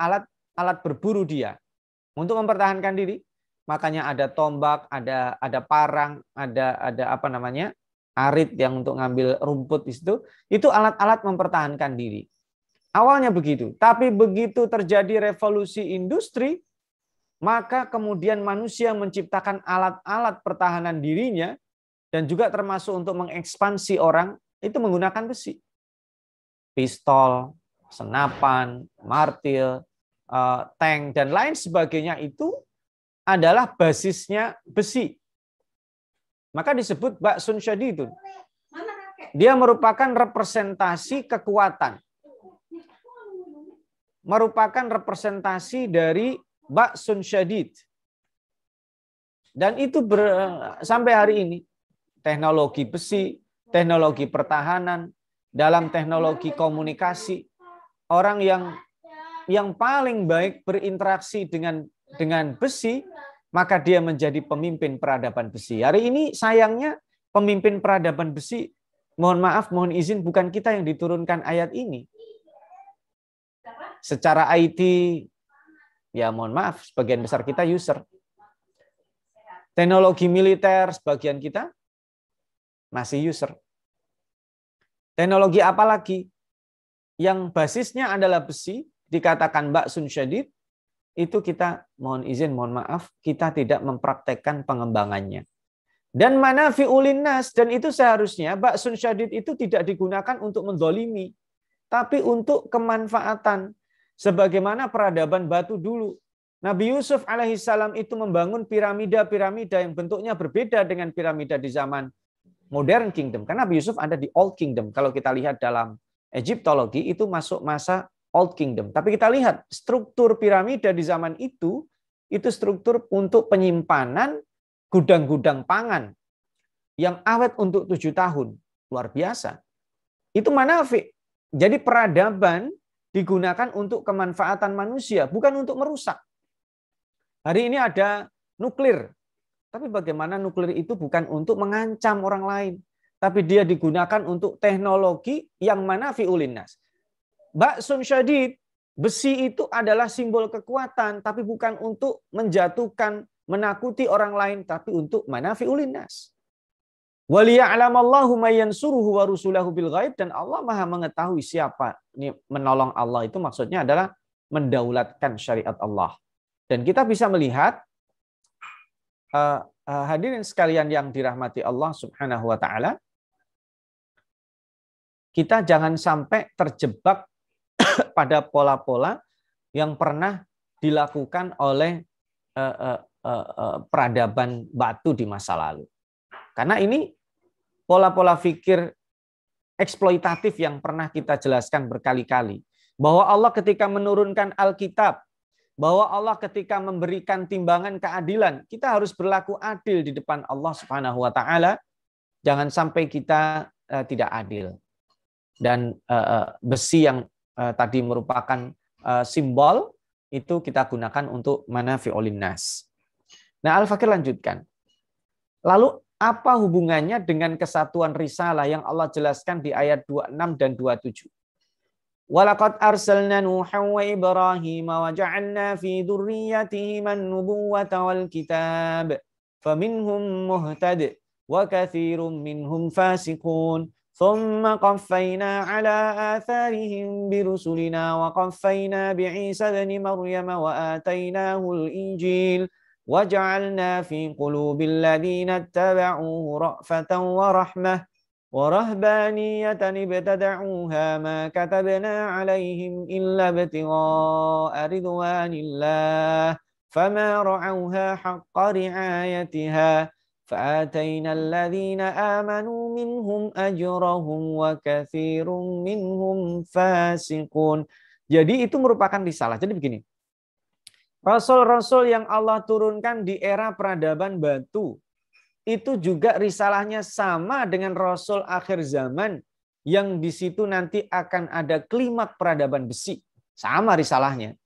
alat berburu dia untuk mempertahankan diri. Makanya ada tombak, ada parang, ada apa namanya, arit yang untuk ngambil rumput di situ. Itu alat-alat mempertahankan diri. Awalnya begitu, tapi begitu terjadi revolusi industri, maka kemudian manusia menciptakan alat-alat pertahanan dirinya dan juga termasuk untuk mengekspansi orang itu menggunakan besi. Pistol, senapan, martil, tank, dan lain sebagainya itu adalah basisnya besi. Maka disebut ba'sun syadidun. Dia merupakan representasi kekuatan. Merupakan representasi dari ba'sun syadid. Dan itu sampai hari ini. Teknologi besi, teknologi pertahanan, dalam teknologi komunikasi, orang yang paling baik berinteraksi dengan besi, maka dia menjadi pemimpin peradaban besi. Hari ini sayangnya pemimpin peradaban besi, mohon maaf, mohon izin, bukan kita yang diturunkan ayat ini. Secara IT, ya mohon maaf, sebagian besar kita user. Teknologi militer, sebagian kita masih user. Teknologi apa lagi? Yang basisnya adalah besi, dikatakan ba'sun syadid, itu kita mohon izin, mohon maaf, kita tidak mempraktekkan pengembangannya. Dan manafi'ul linnas, dan itu seharusnya ba'sun syadid itu tidak digunakan untuk mendolimi, tapi untuk kemanfaatan. Sebagaimana peradaban batu dulu. Nabi Yusuf alaihissalam itu membangun piramida-piramida yang bentuknya berbeda dengan piramida di zaman modern kingdom. Karena Nabi Yusuf ada di Old Kingdom. Kalau kita lihat dalam Egyptologi itu masuk masa Old Kingdom. Tapi kita lihat struktur piramida di zaman itu struktur untuk penyimpanan gudang-gudang pangan yang awet untuk 7 tahun. Luar biasa. Itu manafi'. Jadi peradaban digunakan untuk kemanfaatan manusia, bukan untuk merusak. Hari ini ada nuklir. Tapi bagaimana nuklir itu bukan untuk mengancam orang lain, tapi dia digunakan untuk teknologi yang manafi'ul linnas. Ba'sun syadid, besi itu adalah simbol kekuatan, tapi bukan untuk menjatuhkan, menakuti orang lain, tapi untuk manafi'ul linnas. Waliya'lamallahu may yansuruhu wa rusulahu bil ghaib, dan Allah Maha mengetahui siapa. Ini menolong Allah itu maksudnya adalah mendaulatkan syariat Allah. Dan kita bisa melihat hadirin sekalian yang dirahmati Allah Subhanahu wa taala, kita jangan sampai terjebak pada pola-pola yang pernah dilakukan oleh peradaban batu di masa lalu. Karena ini pola-pola fikir eksploitatif yang pernah kita jelaskan berkali-kali. Bahwa Allah ketika menurunkan Alkitab, bahwa Allah ketika memberikan timbangan keadilan, kita harus berlaku adil di depan Allah Subhanahu wa taala. Jangan sampai kita tidak adil. Dan besi yang tadi merupakan simbol itu kita gunakan untuk manafi'ul linnas. Nah, Al-Fakir lanjutkan. Lalu apa hubungannya dengan kesatuan risalah yang Allah jelaskan di ayat 26 dan 27? Walaqad arsalna Nuhan wa Ibrahim wa ja'alna fi dzurriyyatihim an-nubuwwata wal kitab faminhum muhtad wa katsirun minhum fasiqun thumma qaffayna ala atharihim bi rusulina wa qaffayna bi Isa ibn Maryam wa atainahu al-injil wa ja'alna fi qulubil ladzina ittaba'uhu ra'fatan wa rahmah ورهبانية ابتدعوها ما كتبنا عليهم إلا ابتغاء رضوان الله فما رعوها حق رعايتها فآتينا الذين آمنوا منهم أجرهم وكثير منهم فاسقون. Jadi itu merupakan risalah. Jadi begini, Rasul-Rasul yang Allah turunkan di era peradaban batu itu juga risalahnya sama dengan Rasul akhir zaman yang di situ nanti akan ada klimak peradaban besi. Sama risalahnya.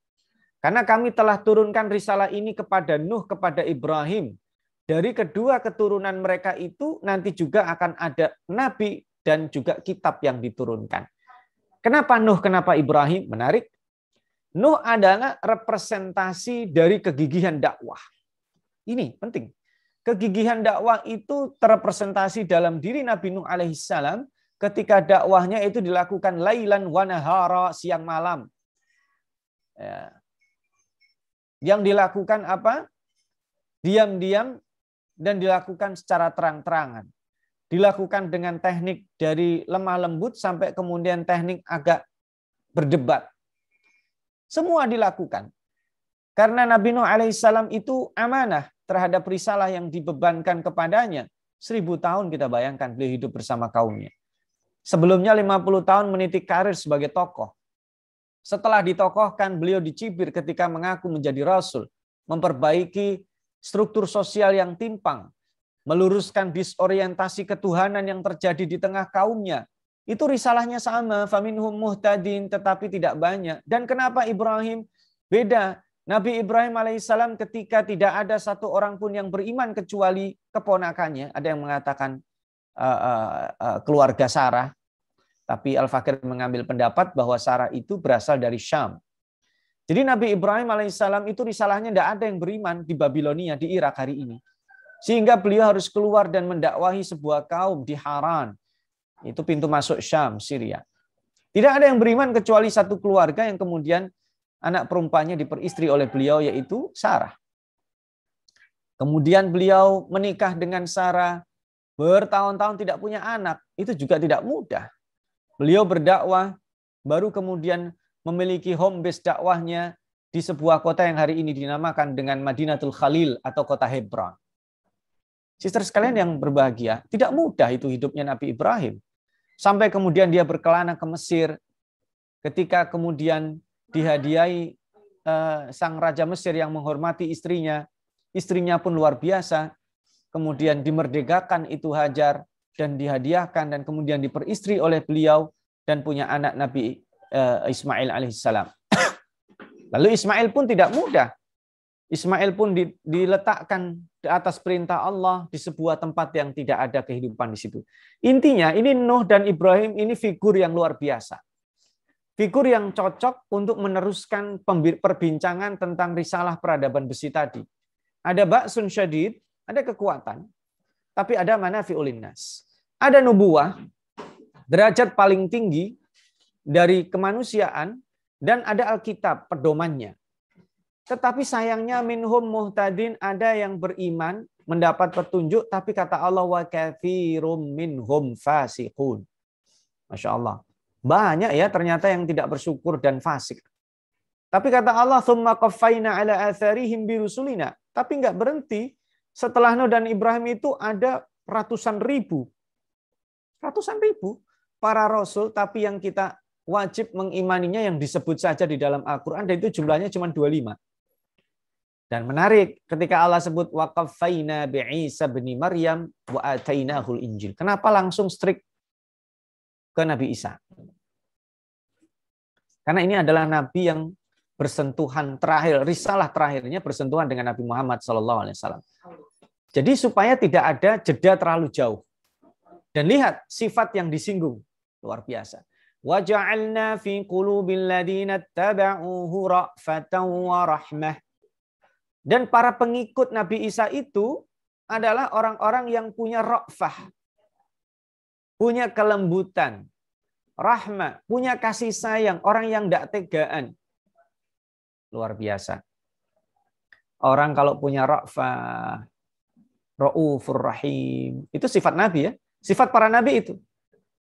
Karena kami telah turunkan risalah ini kepada Nuh, kepada Ibrahim. Dari kedua keturunan mereka itu nanti juga akan ada nabi dan juga kitab yang diturunkan. Kenapa Nuh, kenapa Ibrahim? Menarik. Nuh adalah representasi dari kegigihan dakwah. Ini penting. Kegigihan dakwah itu terrepresentasi dalam diri Nabi Nuh alaihissalam ketika dakwahnya itu dilakukan lailan wa nahara, siang malam. Ya. Yang dilakukan apa? Diam-diam dan dilakukan secara terang-terangan. Dilakukan dengan teknik dari lemah lembut sampai kemudian teknik agak berdebat. Semua dilakukan. Karena Nabi Nuh alaihissalam itu amanah terhadap risalah yang dibebankan kepadanya. 1000 tahun kita bayangkan beliau hidup bersama kaumnya. Sebelumnya 50 tahun meniti karir sebagai tokoh. Setelah ditokohkan, beliau dicibir ketika mengaku menjadi rasul. Memperbaiki struktur sosial yang timpang. Meluruskan disorientasi ketuhanan yang terjadi di tengah kaumnya. Itu risalahnya sama, faminhum muhtadin, tetapi tidak banyak. Dan kenapa Ibrahim beda? Nabi Ibrahim alaihissalam ketika tidak ada satu orang pun yang beriman kecuali keponakannya. Ada yang mengatakan keluarga Sarah. Tapi Al-Fakir mengambil pendapat bahwa Sarah itu berasal dari Syam. Jadi Nabi Ibrahim alaihissalam itu risalahnya tidak ada yang beriman di Babilonia, di Irak hari ini. Sehingga beliau harus keluar dan mendakwahi sebuah kaum di Haran. Itu pintu masuk Syam, Syria. Tidak ada yang beriman kecuali satu keluarga yang kemudian anak perempuannya diperistri oleh beliau, yaitu Sarah. Kemudian beliau menikah dengan Sarah, bertahun-tahun tidak punya anak. Itu juga tidak mudah. Beliau berdakwah, baru kemudian memiliki home base dakwahnya di sebuah kota yang hari ini dinamakan dengan Madinatul Khalil atau kota Hebron. Sister sekalian yang berbahagia, tidak mudah itu hidupnya Nabi Ibrahim. Sampai kemudian dia berkelana ke Mesir, ketika kemudian dihadiahi sang Raja Mesir yang menghormati istrinya. Istrinya pun luar biasa. Kemudian dimerdekakan itu Hajar dan dihadiahkan dan kemudian diperistri oleh beliau dan punya anak Nabi Ismail alaihissalam. Lalu Ismail pun tidak mudah. Ismail pun diletakkan di atas perintah Allah di sebuah tempat yang tidak ada kehidupan di situ. Intinya ini Nuh dan Ibrahim ini figur yang luar biasa. Figur yang cocok untuk meneruskan perbincangan tentang risalah peradaban besi tadi. Ada ba'sun syadid, ada kekuatan, tapi ada manafi'ul linnas. Ada nubuwah, derajat paling tinggi dari kemanusiaan, dan ada Alkitab, pedomannya. Tetapi sayangnya minhum muhtadin, ada yang beriman, mendapat petunjuk, tapi kata Allah wa katsirum minhum fasiqun. Masya Allah. Banyak ya ternyata yang tidak bersyukur dan fasik. Tapi kata Allah, tsumma qaffayna ala atharihim birusulina. Tapi enggak berhenti. Setelah Nuh dan Ibrahim itu ada ratusan ribu para rasul, tapi yang kita wajib mengimaninya yang disebut saja di dalam Al-Quran, dan itu jumlahnya cuma 25. Dan menarik ketika Allah sebut wa qaffayna bi Isa bin Maryam wa atainahul Injil. Kenapa langsung strict ke Nabi Isa? Karena ini adalah nabi yang bersentuhan terakhir, risalah terakhirnya bersentuhan dengan Nabi Muhammad SAW. Jadi supaya tidak ada jeda terlalu jauh. Dan lihat sifat yang disinggung luar biasa. Wa ja'alna fi qulubil ladina taba'uhu ra'fatan wa rahmah. Dan para pengikut Nabi Isa itu adalah orang-orang yang punya ra'fah, punya kelembutan, rahmah, punya kasih sayang, orang yang tidak tegaan. Luar biasa. Orang kalau punya ra'fah, ra'ufur rahim, itu sifat Nabi ya. Sifat para Nabi itu.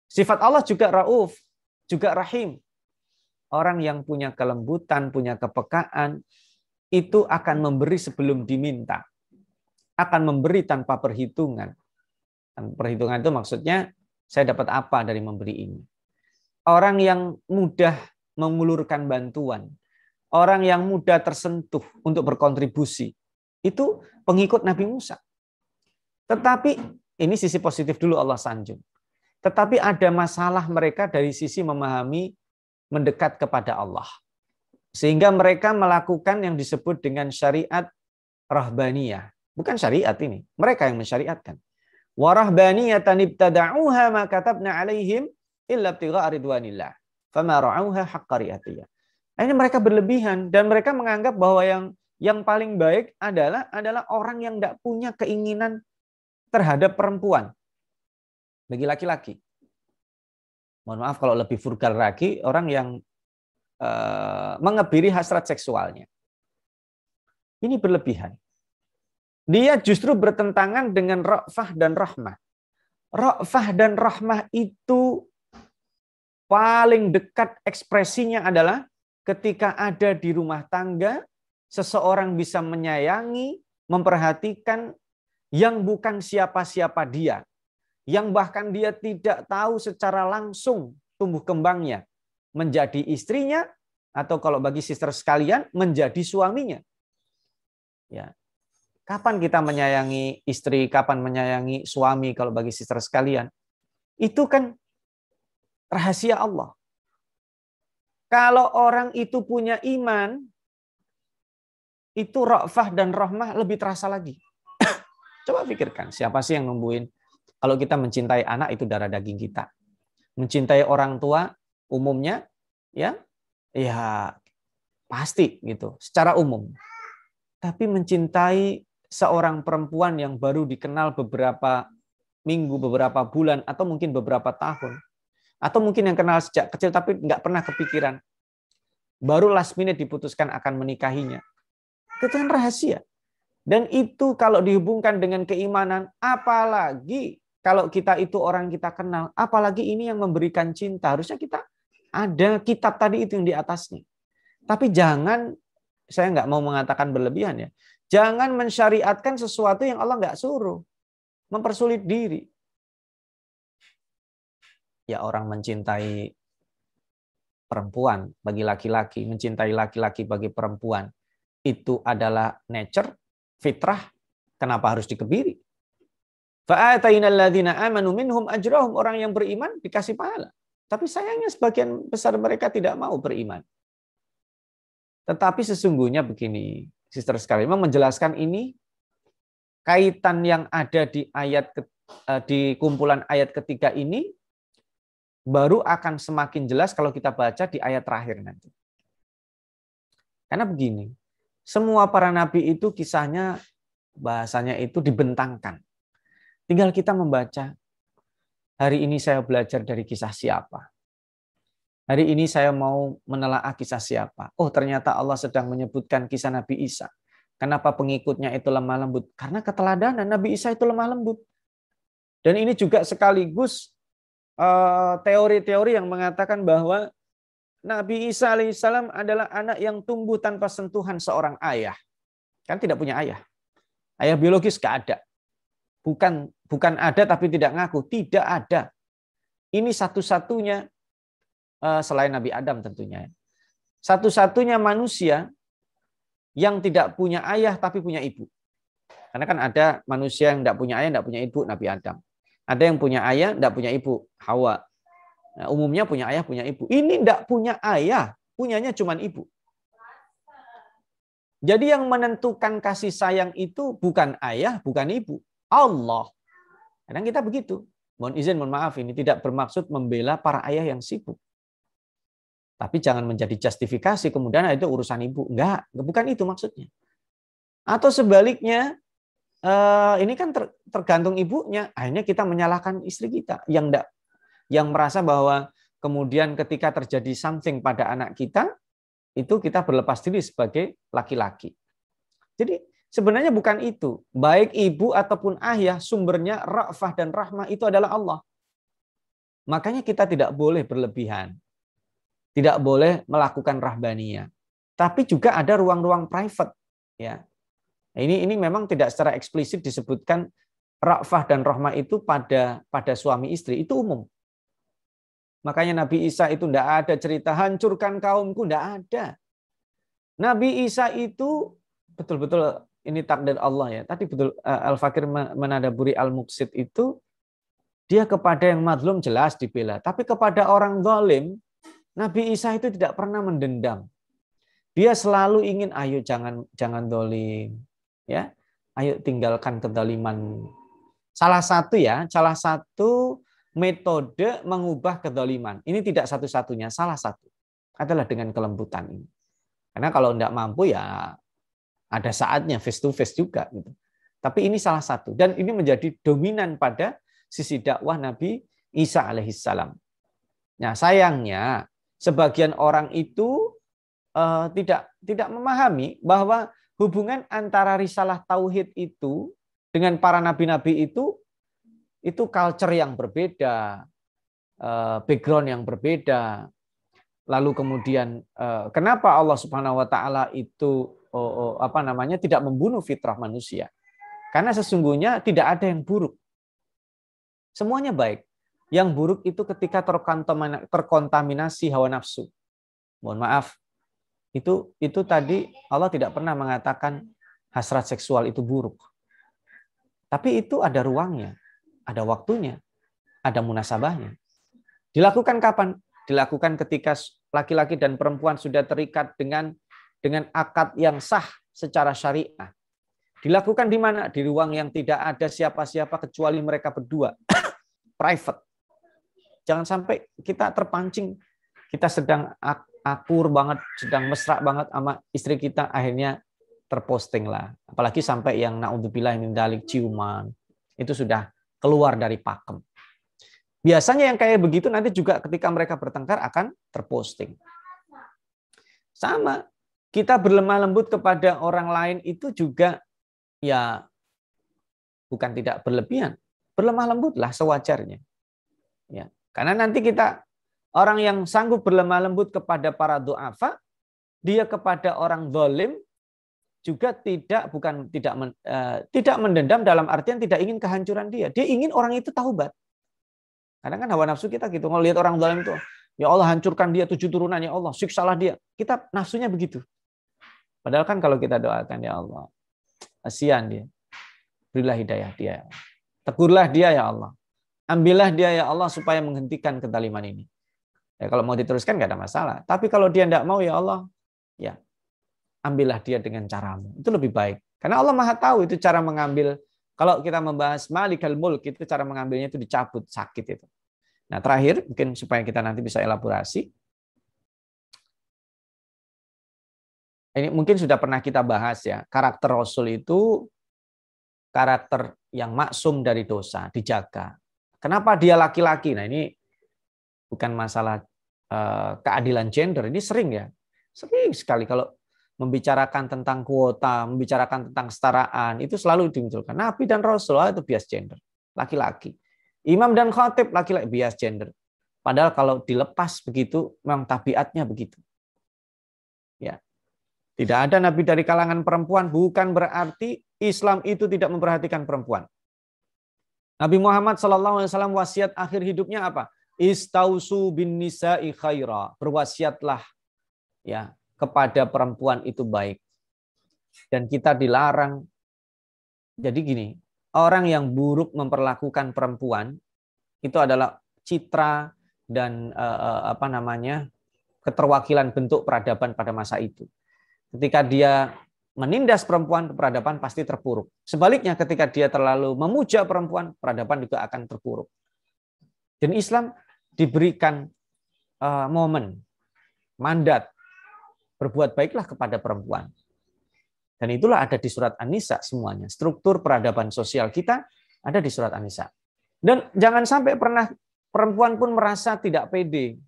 Sifat Allah juga ra'uf, juga rahim. Orang yang punya kelembutan, punya kepekaan, itu akan memberi sebelum diminta. Akan memberi tanpa perhitungan. Dan perhitungan itu maksudnya, saya dapat apa dari memberi ini. Orang yang mudah mengulurkan bantuan. Orang yang mudah tersentuh untuk berkontribusi. Itu pengikut Nabi Musa. Tetapi, ini sisi positif dulu Allah sanjung. Tetapi ada masalah mereka dari sisi memahami mendekat kepada Allah. Sehingga mereka melakukan yang disebut dengan syariat rahbaniyah. Bukan syariat ini. Mereka yang mensyariatkan. Wa rahbaniyatan ibtada'uha ma katabna alaihim illa ibtigha'a ridwanillah. Fama ra'auha haqqa ri'atiyah. Ini mereka berlebihan dan mereka menganggap bahwa yang paling baik adalah orang yang tidak punya keinginan terhadap perempuan. Bagi laki-laki. Mohon maaf kalau lebih vulgar lagi, orang yang mengebiri hasrat seksualnya. Ini berlebihan. Dia justru bertentangan dengan ra'fah dan rahmah. Ra'fah dan rahmah itu paling dekat ekspresinya adalah ketika ada di rumah tangga, seseorang bisa menyayangi, memperhatikan yang bukan siapa-siapa dia. Yang bahkan dia tidak tahu secara langsung tumbuh kembangnya. Menjadi istrinya, atau kalau bagi sister sekalian, menjadi suaminya. Ya. Kapan kita menyayangi istri, kapan menyayangi suami, kalau bagi sister sekalian? Itu kan rahasia Allah. Kalau orang itu punya iman, itu ra'fah dan rahmah lebih terasa lagi. Coba pikirkan, siapa sih yang nungguin? Kalau kita mencintai anak, itu darah daging kita. Mencintai orang tua, umumnya, ya pasti gitu, secara umum. Tapi mencintai seorang perempuan yang baru dikenal beberapa minggu, beberapa bulan, atau mungkin beberapa tahun, atau mungkin yang kenal sejak kecil tapi nggak pernah kepikiran, baru last minute diputuskan akan menikahinya. Itu kan rahasia. Dan itu kalau dihubungkan dengan keimanan, apalagi kalau kita itu orang kita kenal, apalagi ini yang memberikan cinta, harusnya kita ada kitab tadi itu yang di atasnya. Tapi jangan, saya nggak mau mengatakan berlebihan ya, jangan mensyariatkan sesuatu yang Allah nggak suruh, mempersulit diri. Ya orang mencintai perempuan bagi laki-laki, mencintai laki-laki bagi perempuan, itu adalah nature, fitrah, kenapa harus dikebiri? Fa'atainal ladzina amanu minhum ajrahum, orang yang beriman dikasih pahala. Tapi sayangnya sebagian besar mereka tidak mau beriman. Tetapi sesungguhnya begini, sister sekalian, memang menjelaskan ini kaitan yang ada di di kumpulan ayat ketiga ini baru akan semakin jelas kalau kita baca di ayat terakhir nanti. Karena begini, semua para nabi itu kisahnya, bahasanya itu dibentangkan. Tinggal kita membaca, hari ini saya belajar dari kisah siapa. Hari ini saya mau menelaah kisah siapa. Oh, ternyata Allah sedang menyebutkan kisah Nabi Isa. Kenapa pengikutnya itu lemah lembut? Karena keteladanan Nabi Isa itu lemah lembut. Dan ini juga sekaligus teori-teori yang mengatakan bahwa Nabi Isa alaihissalam adalah anak yang tumbuh tanpa sentuhan seorang ayah. Kan tidak punya ayah. Ayah biologis gak ada. Bukan ada tapi tidak ngaku. Tidak ada. Ini satu-satunya selain Nabi Adam tentunya. Satu-satunya manusia yang tidak punya ayah tapi punya ibu. Karena kan ada manusia yang tidak punya ayah, tidak punya ibu, Nabi Adam. Ada yang punya ayah, tidak punya ibu, Hawa. Nah, umumnya punya ayah, punya ibu. Ini tidak punya ayah, punyanya cuma ibu. Jadi yang menentukan kasih sayang itu bukan ayah, bukan ibu. Allah. Kadang kita begitu. Mohon izin, mohon maaf, ini tidak bermaksud membela para ayah yang sibuk. Tapi jangan menjadi justifikasi kemudian itu urusan ibu. Enggak, bukan itu maksudnya. Atau sebaliknya, ini kan tergantung ibunya. Akhirnya kita menyalahkan istri kita yang merasa bahwa kemudian ketika terjadi something pada anak kita, itu kita berlepas diri sebagai laki-laki. Jadi sebenarnya bukan itu. Baik ibu ataupun ayah, sumbernya ra'fah dan rahmah itu adalah Allah. Makanya kita tidak boleh berlebihan. Tidak boleh melakukan rahbaniyah. Tapi juga ada ruang-ruang private. Ya. Ini memang tidak secara eksplisit disebutkan ra'fah dan rahmah itu pada suami istri. Itu umum. Makanya Nabi Isa itu tidak ada cerita hancurkan kaumku. Tidak ada. Nabi Isa itu betul-betul ini takdir Allah ya. Tadi betul Al-Fakir menadaburi Al-Muqsid itu dia kepada yang mazlum jelas dibela. Tapi kepada orang zalim, Nabi Isa itu tidak pernah mendendam. Dia selalu ingin, ayo jangan zalim, ya, ayo tinggalkan kezaliman. Salah satu metode mengubah kezaliman. Ini tidak satu-satunya, salah satu adalah dengan kelembutan ini. Karena kalau tidak mampu ya ada saatnya face to face juga, gitu. Tapi ini salah satu dan ini menjadi dominan pada sisi dakwah Nabi Isa alaihissalam. Nah sayangnya sebagian orang itu tidak memahami bahwa hubungan antara risalah tauhid itu dengan para nabi-nabi itu culture yang berbeda, background yang berbeda. Lalu kemudian kenapa Allah Subhanahu wa taala itu tidak membunuh fitrah manusia? Karena sesungguhnya tidak ada yang buruk. Semuanya baik. Yang buruk itu ketika terkontaminasi hawa nafsu. Mohon maaf, itu tadi Allah tidak pernah mengatakan hasrat seksual itu buruk. Tapi itu ada ruangnya, ada waktunya, ada munasabahnya. Dilakukan kapan? Dilakukan ketika laki-laki dan perempuan sudah terikat dengan akad yang sah secara syariah. Dilakukan di mana? Di ruang yang tidak ada siapa-siapa kecuali mereka berdua. Private. Jangan sampai kita terpancing, kita sedang akur banget, sedang mesra banget sama istri kita, akhirnya terposting lah. Apalagi sampai yang naudzubillah min dzalik ciuman. Itu sudah keluar dari pakem. Biasanya yang kayak begitu nanti juga ketika mereka bertengkar akan terposting. Sama, kita berlemah lembut kepada orang lain itu juga ya bukan tidak berlebihan. Berlemah lembutlah sewajarnya. Ya, karena nanti kita orang yang sanggup berlemah lembut kepada para du'afa, dia kepada orang zalim juga tidak mendendam dalam artian tidak ingin kehancuran dia. Dia ingin orang itu taubat. Kadang kan hawa nafsu kita gitu. Kalau lihat orang zalim itu, ya Allah hancurkan dia 7 turunan, ya Allah siksalah dia. Kita nafsunya begitu. Padahal kan kalau kita doakan, ya Allah, kasihan dia. Berilah hidayah dia. Tegurlah dia, ya Allah. Ambillah dia, ya Allah, supaya menghentikan kezaliman ini. Ya, kalau mau diteruskan nggak ada masalah. Tapi kalau dia tidak mau, ya Allah, ya ambillah dia dengan caramu. Itu lebih baik. Karena Allah Maha tahu itu cara mengambil. Kalau kita membahas Malikal Mulk, itu cara mengambilnya itu dicabut, sakit itu. Nah, terakhir, mungkin supaya kita nanti bisa elaborasi. Ini mungkin sudah pernah kita bahas ya. Karakter Rasul itu karakter yang maksum dari dosa, dijaga. Kenapa dia laki-laki? Nah, ini bukan masalah keadilan gender. Ini sering ya. Sering sekali kalau membicarakan tentang kuota, membicarakan tentang kesetaraan, itu selalu dimunculkan. Nabi dan Rasul itu bias gender, laki-laki. Imam dan khatib laki-laki bias gender. Padahal kalau dilepas begitu, memang tabiatnya begitu. Ya, tidak ada nabi dari kalangan perempuan, bukan berarti Islam itu tidak memperhatikan perempuan. Nabi Muhammad SAW wasiat akhir hidupnya apa? Istausu bin nisa'i khaira. Berwasiatlah ya kepada perempuan itu baik. Dan kita dilarang. Jadi gini, orang yang buruk memperlakukan perempuan itu adalah citra dan keterwakilan bentuk peradaban pada masa itu. Ketika dia menindas perempuan, peradaban pasti terpuruk. Sebaliknya ketika dia terlalu memuja perempuan, peradaban juga akan terpuruk. Dan Islam diberikan mandat berbuat baiklah kepada perempuan. Dan itulah ada di surat An-Nisa semuanya. Struktur peradaban sosial kita ada di surat An-Nisa. Dan jangan sampai pernah perempuan pun merasa tidak pede.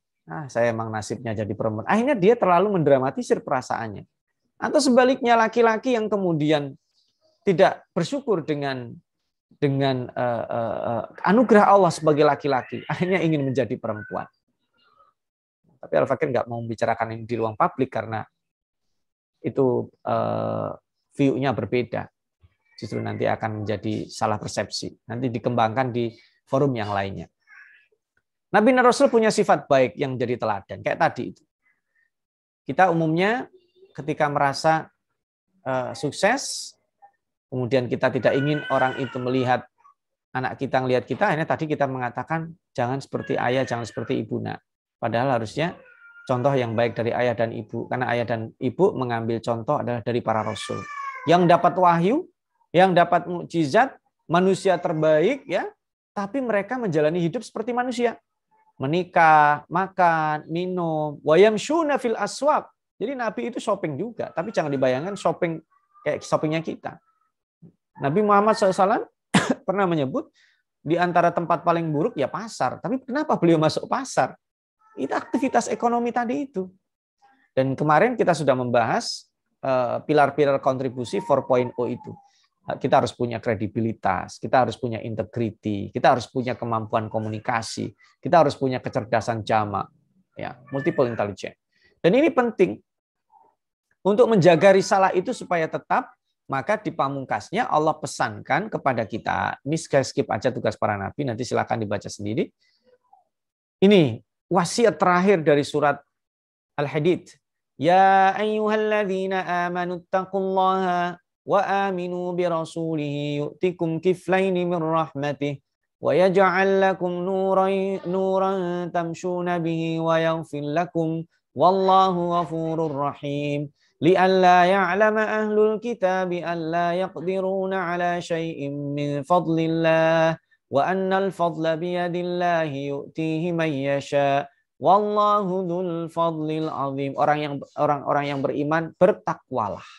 Saya emang nasibnya jadi perempuan. Akhirnya dia terlalu mendramatisir perasaannya. Atau sebaliknya laki-laki yang kemudian tidak bersyukur dengan anugerah Allah sebagai laki-laki. Akhirnya ingin menjadi perempuan. Tapi Al-Fakir nggak mau membicarakan ini di ruang publik karena itu view-nya berbeda. Justru nanti akan menjadi salah persepsi. Nanti dikembangkan di forum yang lainnya. Nabi dan Rasul punya sifat baik yang jadi teladan. Kayak tadi itu. Kita umumnya ketika merasa sukses, kemudian kita tidak ingin orang itu melihat anak kita melihat kita, akhirnya tadi kita mengatakan jangan seperti ayah, jangan seperti ibu. Nah, padahal harusnya contoh yang baik dari ayah dan ibu. Karena ayah dan ibu mengambil contoh adalah dari para rasul. Yang dapat wahyu, yang dapat mukjizat, manusia terbaik, ya. Tapi mereka menjalani hidup seperti manusia. Menikah, makan, minum, wayamshuna fil aswaq. Jadi Nabi itu shopping juga. Tapi jangan dibayangkan shopping kayak shoppingnya kita. Nabi Muhammad SAW pernah menyebut di antara tempat paling buruk ya pasar. Tapi kenapa beliau masuk pasar? Itu aktivitas ekonomi tadi itu. Dan kemarin kita sudah membahas pilar-pilar kontribusi 4.0 itu. Kita harus punya kredibilitas, kita harus punya integriti, kita harus punya kemampuan komunikasi, kita harus punya kecerdasan jamak, ya, multiple intelligence. Dan ini penting untuk menjaga risalah itu supaya tetap, maka di pamungkasnya Allah pesankan kepada kita. Ini skip aja tugas para nabi, nanti silakan dibaca sendiri. Ini wasiat terakhir dari surat Al-Hadid. Ya ayyuhalladzina amanu taqullaha wa aminu bi rasulihi yu'tikum kiflaini min rahmatih wa yaj'al lakum nuran tamshuna bihi wa yaghfir lakum wallahu ghafurur rahim. Li'alla ya'lama ahlul kitabi alla yaqdiruna ala syai'in min fadlillah wa annal fadla biyadillahi yu'tihi man yasha wallahu dzul fadlil azim. Orang-orang yang beriman bertakwalah.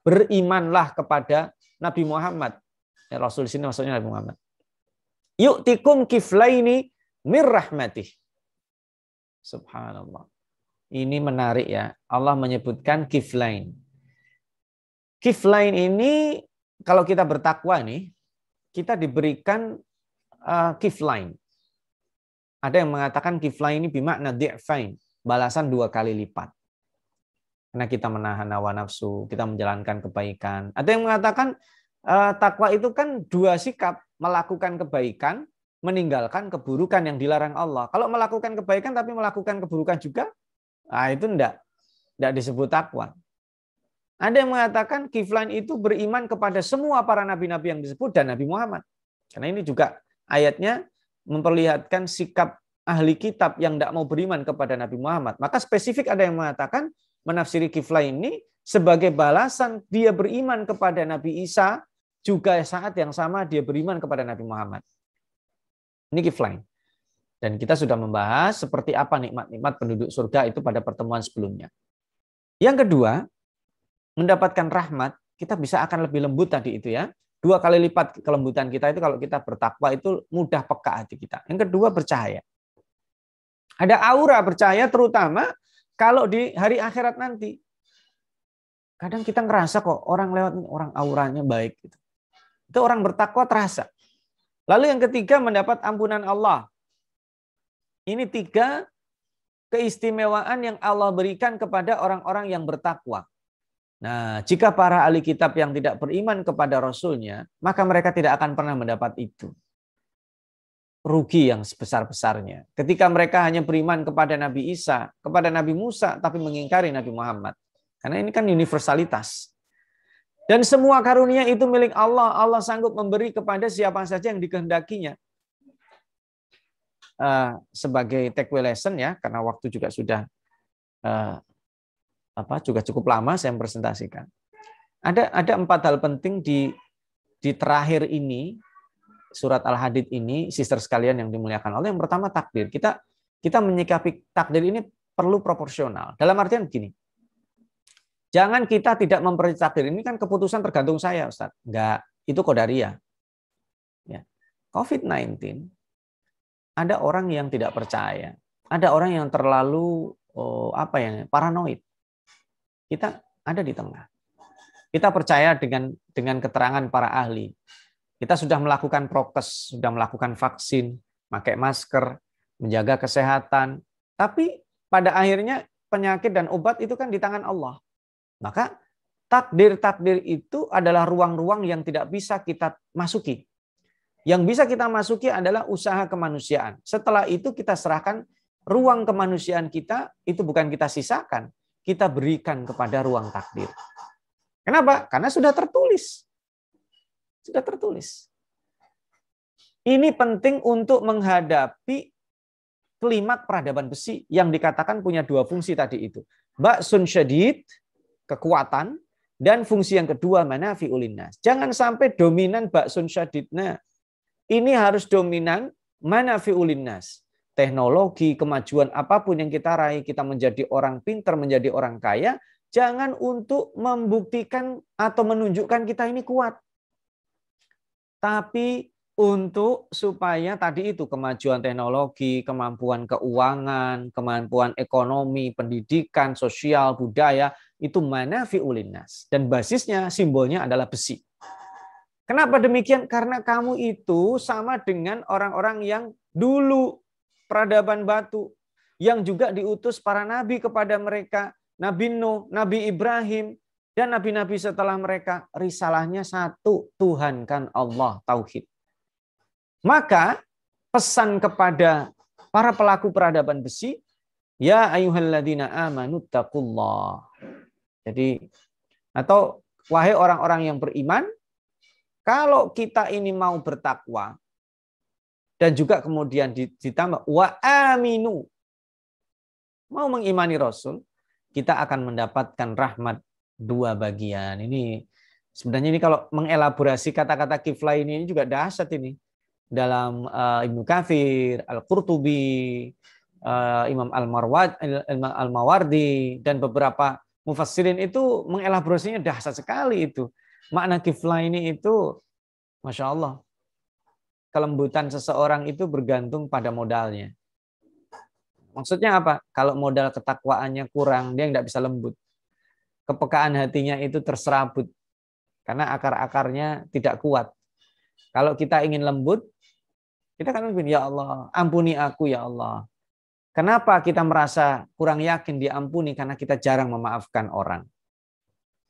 Berimanlah kepada Nabi Muhammad. Ya, Rasul di sini maksudnya Nabi Muhammad. Yu'tikum kiflaini mir rahmatih. Subhanallah. Ini menarik ya. Allah menyebutkan kiflain. Kiflain ini kalau kita bertakwa nih, kita diberikan kiflain. Ada yang mengatakan kiflain ini bimakna di'fain, balasan 2 kali lipat. Karena kita menahan hawa nafsu, kita menjalankan kebaikan. Ada yang mengatakan takwa itu kan 2 sikap, melakukan kebaikan, meninggalkan keburukan yang dilarang Allah. Kalau melakukan kebaikan tapi melakukan keburukan juga, itu enggak disebut takwa. Ada yang mengatakan kiflan itu beriman kepada semua para nabi-nabi yang disebut dan Nabi Muhammad. Karena ini juga ayatnya memperlihatkan sikap ahli kitab yang tidak mau beriman kepada Nabi Muhammad. Maka spesifik ada yang mengatakan menafsiri kiflan ini sebagai balasan dia beriman kepada Nabi Isa, juga saat yang sama dia beriman kepada Nabi Muhammad. Ini kiflan. Dan kita sudah membahas seperti apa nikmat-nikmat penduduk surga itu pada pertemuan sebelumnya. Yang kedua, mendapatkan rahmat, kita bisa akan lebih lembut tadi itu ya. 2 kali lipat kelembutan kita itu kalau kita bertakwa itu mudah peka hati kita. Yang kedua, bercahaya. Ada aura bercahaya terutama kalau di hari akhirat nanti. Kadang kita ngerasa kok orang lewat orang auranya baik. Gitu. Itu orang bertakwa terasa. Lalu yang ketiga, mendapat ampunan Allah. Ini 3 keistimewaan yang Allah berikan kepada orang-orang yang bertakwa. Nah, jika para ahli kitab yang tidak beriman kepada Rasulnya, maka mereka tidak akan pernah mendapat itu. Rugi yang sebesar-besarnya. Ketika mereka hanya beriman kepada Nabi Isa, kepada Nabi Musa, tapi mengingkari Nabi Muhammad. Karena ini kan universalitas. Dan semua karunia itu milik Allah. Allah sanggup memberi kepada siapa saja yang dikehendakinya. Sebagai takeaway lesson ya, karena waktu juga sudah juga cukup lama saya presentasikan. Ada 4 hal penting di terakhir ini surat Al-Hadid ini, sister sekalian yang dimuliakan Allah. Yang pertama takdir. Kita menyikapi takdir ini perlu proporsional. Dalam artian begini. Jangan kita tidak mempercayai takdir. Ini kan keputusan tergantung saya, Ustaz. Enggak, itu qadariyah. Ya. COVID-19 ada orang yang tidak percaya, ada orang yang terlalu paranoid. Kita ada di tengah. Kita percaya dengan keterangan para ahli. Kita sudah melakukan prokes, sudah melakukan vaksin, pakai masker, menjaga kesehatan. Tapi pada akhirnya penyakit dan obat itu kan di tangan Allah. Maka takdir-takdir itu adalah ruang-ruang yang tidak bisa kita masuki. Yang bisa kita masuki adalah usaha kemanusiaan. Setelah itu kita serahkan ruang kemanusiaan kita, itu bukan kita sisakan. Kita berikan kepada ruang takdir. Kenapa? Karena sudah tertulis. Sudah tertulis. Ini penting untuk menghadapi kelimat peradaban besi yang dikatakan punya 2 fungsi tadi itu. Ba'sun syadid, kekuatan, dan fungsi yang kedua manafi'ul linnas. Jangan sampai dominan ba'sun syadidna. Ini harus dominan manafi'ul linnas. Teknologi, kemajuan apapun yang kita raih, kita menjadi orang pintar, menjadi orang kaya, jangan untuk membuktikan atau menunjukkan kita ini kuat. Tapi untuk supaya tadi itu kemajuan teknologi, kemampuan keuangan, kemampuan ekonomi, pendidikan, sosial, budaya, itu manafi'ul linnas. Dan basisnya, simbolnya adalah besi. Kenapa demikian? Karena kamu itu sama dengan orang-orang yang dulu peradaban batu, yang juga diutus para nabi kepada mereka, Nabi Nuh, Nabi Ibrahim, dan nabi-nabi setelah mereka. Risalahnya satu, Tuhankan Allah, tauhid. Maka pesan kepada para pelaku peradaban besi, ya ayyuhalladzina amanu taqullah. Jadi, atau wahai orang-orang yang beriman, kalau kita ini mau bertakwa, dan juga kemudian ditambah wa aminu, mau mengimani Rasul, kita akan mendapatkan rahmat dua bagian. Ini sebenarnya ini kalau mengelaborasi kata-kata kiflah ini juga dahsyat ini. Dalam Ibnu Katsir, Al-Qurtubi, Imam Al-Mawardi, dan beberapa mufassirin itu mengelaborasinya dahsyat sekali itu. Makna kiflah ini itu, Masya Allah, kelembutan seseorang itu bergantung pada modalnya. Maksudnya apa? Kalau modal ketakwaannya kurang, dia nggak bisa lembut. Kepekaan hatinya itu terserabut, karena akar-akarnya tidak kuat. Kalau kita ingin lembut, kita kan mungkin, ya Allah, ampuni aku ya Allah. Kenapa kita merasa kurang yakin diampuni? Karena kita jarang memaafkan orang.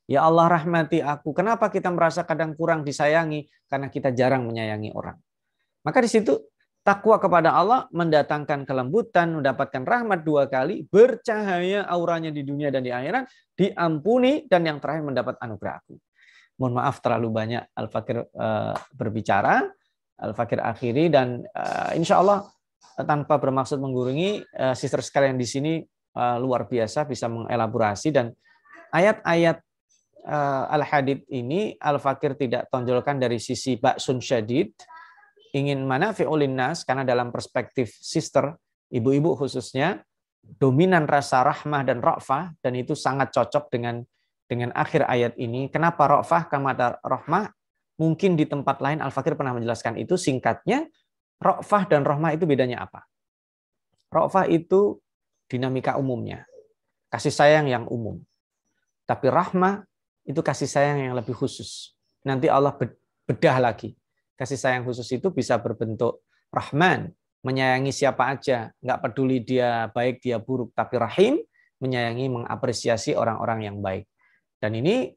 Ya Allah, rahmati aku. Kenapa kita merasa kadang kurang disayangi? Karena kita jarang menyayangi orang. Maka di situ takwa kepada Allah mendatangkan kelembutan, mendapatkan rahmat dua kali, bercahaya auranya di dunia dan di akhirat, diampuni, dan yang terakhir mendapat anugerah aku. Mohon maaf terlalu banyak Al-Fakir berbicara. Al-Fakir akhiri, dan insya Allah tanpa bermaksud menggurungi, sister sekalian di sini luar biasa bisa mengelaborasi, dan ayat-ayat Al-Hadid ini Al-Fakir tidak tonjolkan dari sisi ba'sun syadid, ingin manafi'ul linnas, karena dalam perspektif sister, ibu-ibu khususnya, dominan rasa rahmah dan ra'fah, dan itu sangat cocok dengan akhir ayat ini. Kenapa ra'fah kamata rahmah? Mungkin di tempat lain Al-Fakir pernah menjelaskan itu. Singkatnya, ra'fah dan rahmah itu bedanya apa? Ra'fah itu dinamika umumnya, kasih sayang yang umum. Tapi rahmah itu kasih sayang yang lebih khusus. Nanti Allah bedah lagi. Kasih sayang khusus itu bisa berbentuk Rahman, menyayangi siapa aja, nggak peduli dia baik, dia buruk. Tapi Rahim, menyayangi, mengapresiasi orang-orang yang baik. Dan ini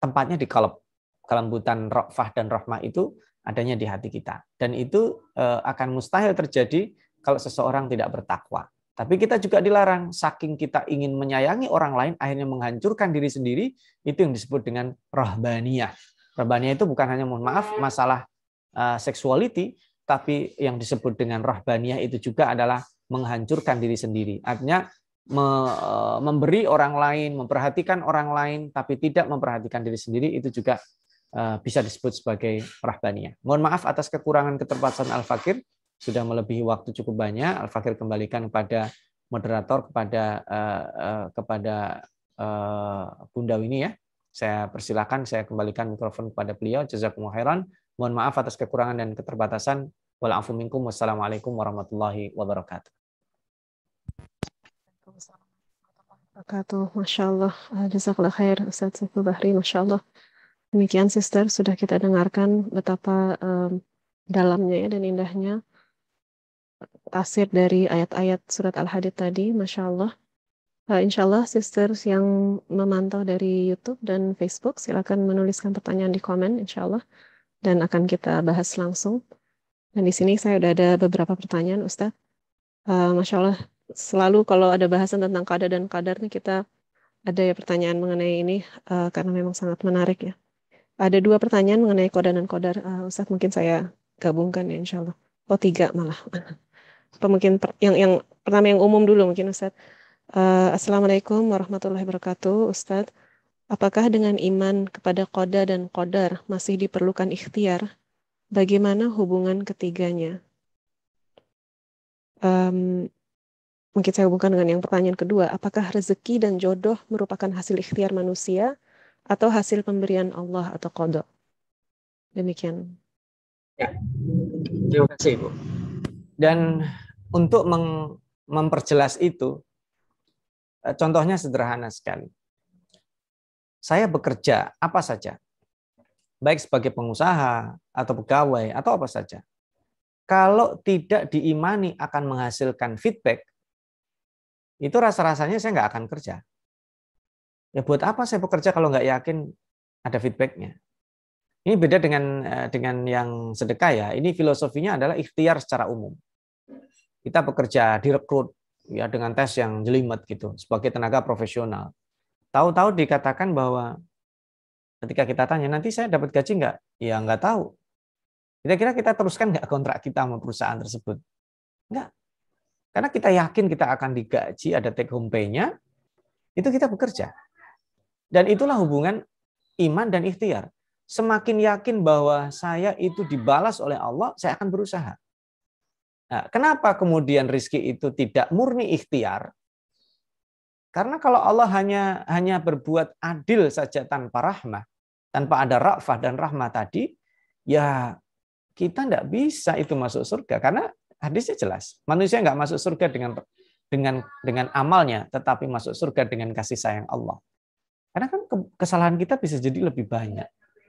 tempatnya di qalb. Kelembutan ra'fah dan rahmah itu adanya di hati kita. Dan itu akan mustahil terjadi kalau seseorang tidak bertakwa. Tapi kita juga dilarang, saking kita ingin menyayangi orang lain, akhirnya menghancurkan diri sendiri, itu yang disebut dengan rahbaniyah. Rahbaniyah itu bukan hanya, mohon maaf, masalah sexuality, tapi yang disebut dengan rahbaniyah itu juga adalah menghancurkan diri sendiri. Artinya memberi orang lain, memperhatikan orang lain, tapi tidak memperhatikan diri sendiri, itu juga bisa disebut sebagai rahbaniyah. Mohon maaf atas kekurangan keterbatasan Al-Fakir, sudah melebihi waktu cukup banyak. Al-Fakir kembalikan kepada moderator, kepada Bunda Winnie ya. Saya persilakan, saya kembalikan mikrofon kepada beliau. Jazakumullah khairan. Mohon maaf atas kekurangan dan keterbatasan. Wa'alaikum minkum. Wassalamualaikum warahmatullahi wabarakatuh. Masya Allah. Jazakallah khair Ustaz Saiful Bahri. Masya Allah. Demikian sister, sudah kita dengarkan betapa dalamnya ya dan indahnya tafsir dari ayat-ayat surat Al-Hadid tadi. Masya Allah. Insya Allah sisters yang memantau dari YouTube dan Facebook, silakan menuliskan pertanyaan di komen insya Allah, dan akan kita bahas langsung. Dan di sini saya udah ada beberapa pertanyaan Ustaz. Masya Allah, selalu kalau ada bahasan tentang qada dan qadar nih, kita ada ya pertanyaan mengenai ini karena memang sangat menarik ya. Ada 2 pertanyaan mengenai qada dan qadar. Ustaz, mungkin saya gabungkan ya insya Allah. Oh 3 malah. Atau mungkin yang pertama yang umum dulu mungkin Ustaz. Assalamualaikum warahmatullahi wabarakatuh Ustaz. Apakah dengan iman kepada qada dan qadar masih diperlukan ikhtiar? Bagaimana hubungan ketiganya? Mungkin saya hubungkan dengan yang pertanyaan kedua. Apakah rezeki dan jodoh merupakan hasil ikhtiar manusia atau hasil pemberian Allah atau qada? Demikian. Ya, terima kasih Ibu. Dan untuk memperjelas itu, contohnya sederhana sekali. Saya bekerja apa saja, baik sebagai pengusaha atau pegawai atau apa saja. Kalau tidak diimani akan menghasilkan feedback, itu rasa-rasanya saya nggak akan kerja. Ya buat apa saya bekerja kalau nggak yakin ada feedbacknya? Ini beda dengan yang sedekah ya. Ini filosofinya adalah ikhtiar secara umum. Kita bekerja direkrut ya dengan tes yang jelimet gitu sebagai tenaga profesional. Tahu-tahu dikatakan bahwa ketika kita tanya nanti saya dapat gaji nggak? Ya nggak tahu. Kira-kira kita teruskan nggak kontrak kita sama perusahaan tersebut? Enggak. Karena kita yakin kita akan digaji, ada take home pay-nya, itu kita bekerja. Dan itulah hubungan iman dan ikhtiar. Semakin yakin bahwa saya itu dibalas oleh Allah, saya akan berusaha. Nah, kenapa kemudian rizki itu tidak murni ikhtiar? Karena kalau Allah hanya berbuat adil saja tanpa rahmah, tanpa ada ra'fah dan rahmah tadi, ya kita tidak bisa itu masuk surga. Karena hadisnya jelas, manusia nggak masuk surga dengan amalnya, tetapi masuk surga dengan kasih sayang Allah. Karena kan kesalahan kita bisa jadi lebih banyak.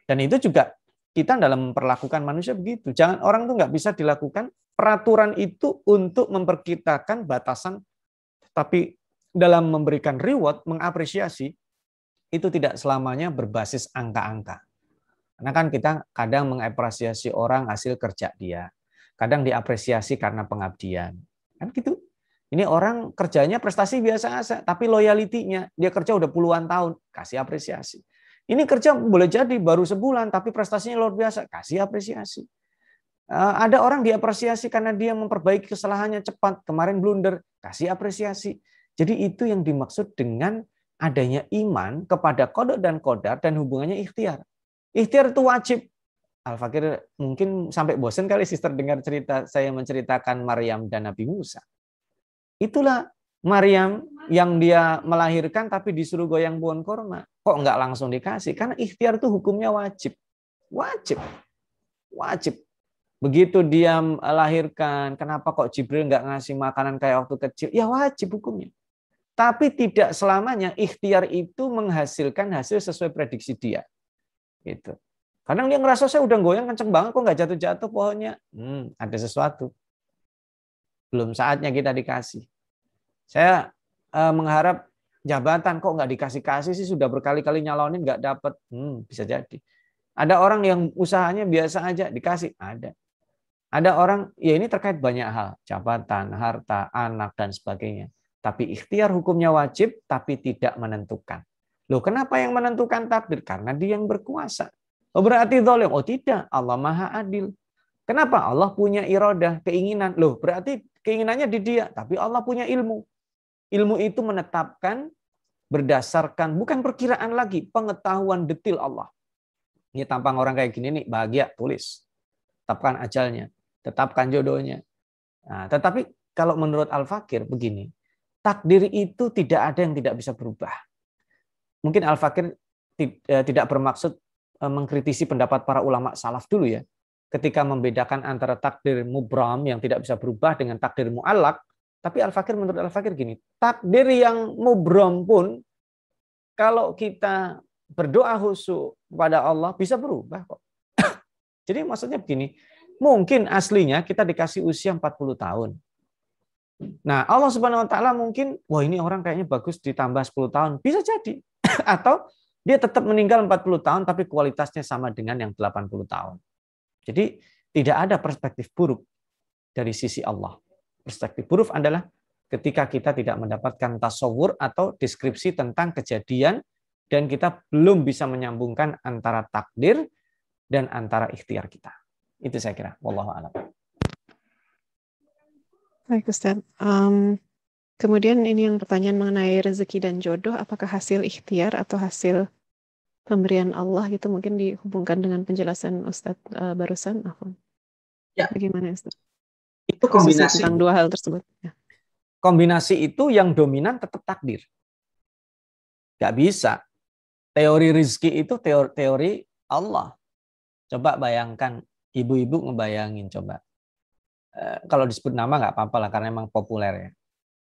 Dan itu juga kita dalam memperlakukan manusia begitu. Jangan orang tuh nggak bisa dilakukan peraturan itu untuk memperkitakan batasan, tapi dalam memberikan reward, mengapresiasi, itu tidak selamanya berbasis angka-angka. Karena kan kita kadang mengapresiasi orang hasil kerja dia. Kadang diapresiasi karena pengabdian. Kan gitu. Ini orang kerjanya prestasi biasa-biasa, tapi loyalitinya, dia kerja udah puluhan tahun, kasih apresiasi. Ini kerja boleh jadi baru sebulan, tapi prestasinya luar biasa, kasih apresiasi. Ada orang diapresiasi karena dia memperbaiki kesalahannya cepat, kemarin blunder, kasih apresiasi. Jadi itu yang dimaksud dengan adanya iman kepada qada dan qadar dan hubungannya ikhtiar. Ikhtiar itu wajib. Al-Fakir mungkin sampai bosan kali sister dengar cerita saya menceritakan Maryam dan Nabi Musa. Itulah Maryam yang dia melahirkan tapi disuruh goyang pohon korma. Kok nggak langsung dikasih? Karena ikhtiar itu hukumnya wajib. Wajib. Begitu dia melahirkan, kenapa kok Jibril nggak ngasih makanan kayak waktu kecil? Ya wajib hukumnya. Tapi tidak selamanya ikhtiar itu menghasilkan hasil sesuai prediksi dia. Gitu. Kadang dia ngerasa saya udah goyang kenceng banget, kok nggak jatuh-jatuh pohonnya. Ada sesuatu. Belum saatnya kita dikasih. Saya mengharap jabatan, kok nggak dikasih-kasih sih, sudah berkali-kali nyalonin nggak dapat. Bisa jadi. Ada orang yang usahanya biasa aja, dikasih. Ada orang, ya ini terkait banyak hal. Jabatan, harta, anak, dan sebagainya. Tapi ikhtiar hukumnya wajib, tapi tidak menentukan. Loh, kenapa yang menentukan takdir? Karena dia yang berkuasa. Oh, berarti zalim? Oh tidak, Allah Maha Adil. Kenapa? Allah punya iradah, keinginan. Loh, berarti keinginannya di dia, tapi Allah punya ilmu. Ilmu itu menetapkan berdasarkan, bukan perkiraan lagi, pengetahuan detil Allah. Ini tampang orang kayak gini nih, bahagia, tulis. Tetapkan ajalnya, tetapkan jodohnya. Nah, tetapi kalau menurut Al-Fakir begini, takdir itu tidak ada yang tidak bisa berubah. Mungkin Al-Fakir tidak bermaksud mengkritisi pendapat para ulama salaf dulu ya. Ketika membedakan antara takdir mubram yang tidak bisa berubah dengan takdir mu'allaq. Tapi menurut Al-Fakir gini, takdir yang mubram pun kalau kita berdoa khusyuk kepada Allah bisa berubah kok. Jadi maksudnya begini, mungkin aslinya kita dikasih usia 40 tahun. Nah, Allah Subhanahu wa taala mungkin, wah ini orang kayaknya bagus ditambah 10 tahun. Bisa jadi. Atau dia tetap meninggal 40 tahun tapi kualitasnya sama dengan yang 80 tahun. Jadi tidak ada perspektif buruk dari sisi Allah. Perspektif buruk adalah ketika kita tidak mendapatkan tasawur atau deskripsi tentang kejadian dan kita belum bisa menyambungkan antara takdir dan antara ikhtiar kita. Itu saya kira. Wallahu a'lam. Baik Ustaz. Kemudian ini yang pertanyaan mengenai rezeki dan jodoh, apakah hasil ikhtiar atau hasil pemberian Allah gitu, mungkin dihubungkan dengan penjelasan Ustadz barusan. Ya. Bagaimana Ustaz? Itu kombinasi tentang dua hal tersebut. Ya. Kombinasi itu yang dominan tetap takdir. Gak bisa. Teori rizki itu teori Allah. Coba bayangkan, ibu-ibu ngebayangin coba. Kalau disebut nama nggak apa-apa lah karena emang populer ya.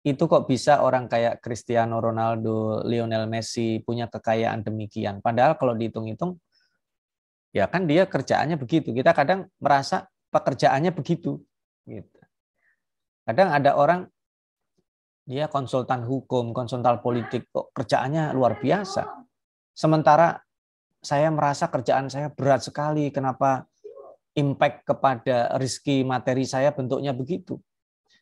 Itu kok bisa orang kayak Cristiano Ronaldo, Lionel Messi punya kekayaan demikian. Padahal kalau dihitung-hitung, ya kan dia kerjaannya begitu. Kita kadang merasa pekerjaannya begitu. Gitu. Kadang ada orang, dia konsultan hukum, konsultan politik, kok kerjaannya luar biasa. Sementara saya merasa kerjaan saya berat sekali, kenapa impact kepada rezeki materi saya bentuknya begitu.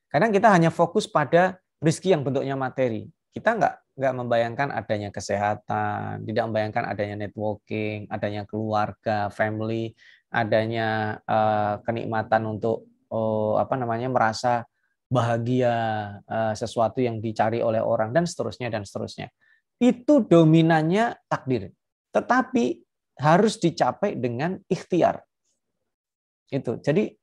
Kadang kita hanya fokus pada rezeki yang bentuknya materi. Kita nggak membayangkan adanya kesehatan, tidak membayangkan adanya networking, adanya keluarga, family, adanya kenikmatan untuk merasa bahagia, sesuatu yang dicari oleh orang, dan seterusnya dan seterusnya. Itu dominannya takdir. Tetapi harus dicapai dengan ikhtiar. Itu. Jadi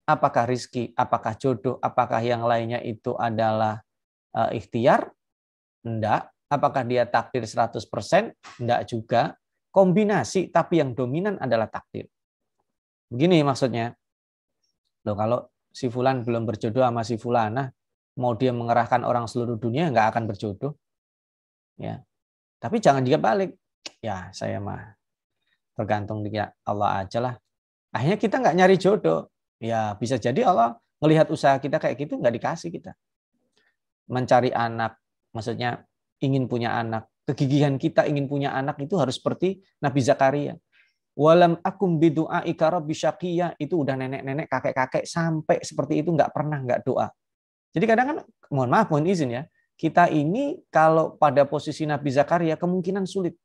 apakah rizki, apakah jodoh, apakah yang lainnya itu adalah ikhtiar? Enggak. Apakah dia takdir 100%? Enggak juga. Kombinasi, tapi yang dominan adalah takdir. Begini maksudnya. Loh, kalau si fulan belum berjodoh sama si fulana, mau dia mengerahkan orang seluruh dunia nggak akan berjodoh. Ya. Tapi jangan juga balik. Ya, saya mah tergantung dia Allah aja lah. Akhirnya kita nggak nyari jodoh. Ya, bisa jadi Allah melihat usaha kita kayak gitu nggak dikasih kita. Mencari anak, maksudnya ingin punya anak. Kegigihan kita ingin punya anak itu harus seperti Nabi Zakaria. Walam akum bidu'aika rabbi syaqiyya, itu udah nenek-nenek, kakek-kakek sampai seperti itu nggak doa. Jadi kadang kan, mohon izin ya, kita ini kalau pada posisi Nabi Zakaria kemungkinan sulit.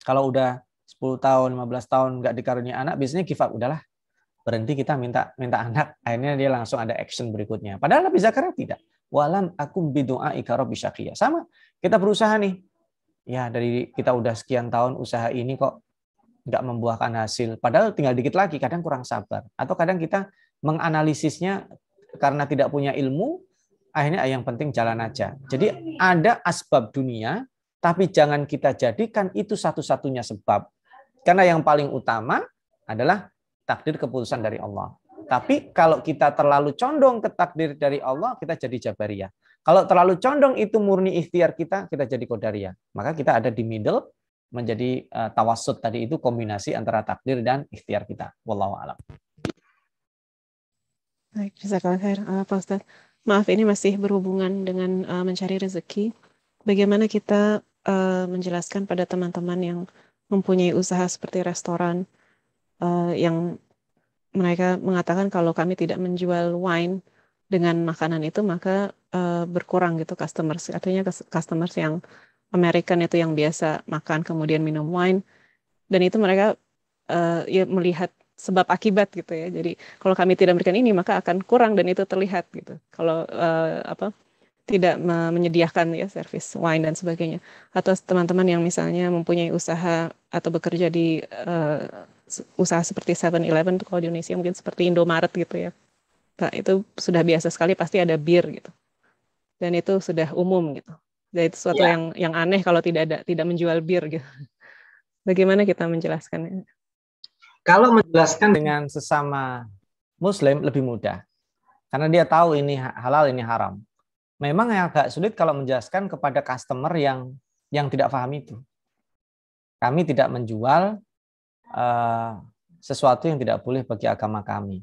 Kalau udah 10 tahun, 15 tahun nggak dikaruniai anak, biasanya give up, udahlah, berhenti, kita minta anak. Akhirnya dia langsung ada action berikutnya. Padahal Nabi Zakaria tidak. Walam akum bidu'aika rabbi syaqiyya. Sama, kita berusaha nih. Ya, dari kita udah sekian tahun usaha ini kok nggak membuahkan hasil. Padahal tinggal dikit lagi, kadang kurang sabar. Atau kadang kita menganalisisnya karena tidak punya ilmu, akhirnya yang penting jalan aja. Jadi ada asbab dunia, tapi jangan kita jadikan itu satu-satunya sebab. Karena yang paling utama adalah takdir keputusan dari Allah. Tapi kalau kita terlalu condong ke takdir dari Allah, kita jadi Jabariyah. Kalau terlalu condong itu murni ikhtiar kita jadi Qadariyah. Maka kita ada di middle, menjadi tawassut, tadi itu kombinasi antara takdir dan ikhtiar kita. Wallahu a'lam. Baik, jazakallahu khair, Pak Ustaz. Maaf, ini masih berhubungan dengan mencari rezeki. Bagaimana kita menjelaskan pada teman-teman yang mempunyai usaha seperti restoran, yang mereka mengatakan kalau kami tidak menjual wine dengan makanan itu, maka berkurang gitu customers. Artinya customers yang American itu yang biasa makan kemudian minum wine, dan itu mereka ya melihat sebab akibat gitu ya. Jadi kalau kami tidak memberikan ini maka akan kurang, dan itu terlihat gitu. Kalau tidak menyediakan ya servis wine dan sebagainya. Atau teman-teman yang misalnya mempunyai usaha atau bekerja di usaha seperti 7-Eleven, kalau di Indonesia mungkin seperti Indomaret gitu ya. Pak, itu sudah biasa sekali pasti ada bir gitu. Dan itu sudah umum gitu. Dan itu sesuatu yang aneh kalau tidak menjual bir gitu. Bagaimana kita menjelaskannya? Kalau menjelaskan dengan sesama Muslim lebih mudah. Karena dia tahu ini halal, ini haram. Memang yang agak sulit kalau menjelaskan kepada customer yang tidak paham itu. Kami tidak menjual sesuatu yang tidak boleh bagi agama kami.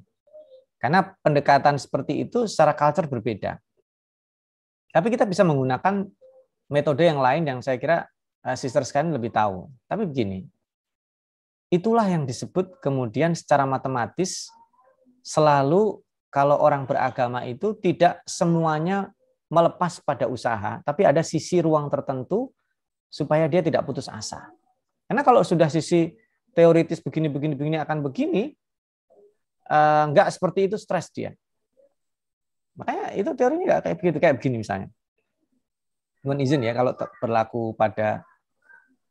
Karena pendekatan seperti itu secara culture berbeda. Tapi kita bisa menggunakan metode yang lain yang saya kira sister sekalian lebih tahu. Tapi begini, itulah yang disebut kemudian secara matematis selalu kalau orang beragama itu tidak semuanya melepas pada usaha, tapi ada sisi ruang tertentu supaya dia tidak putus asa. Karena kalau sudah sisi teoritis begini akan begini, nggak seperti itu, stres dia. Makanya itu teorinya nggak kayak begini misalnya. Mohon izin ya kalau berlaku pada,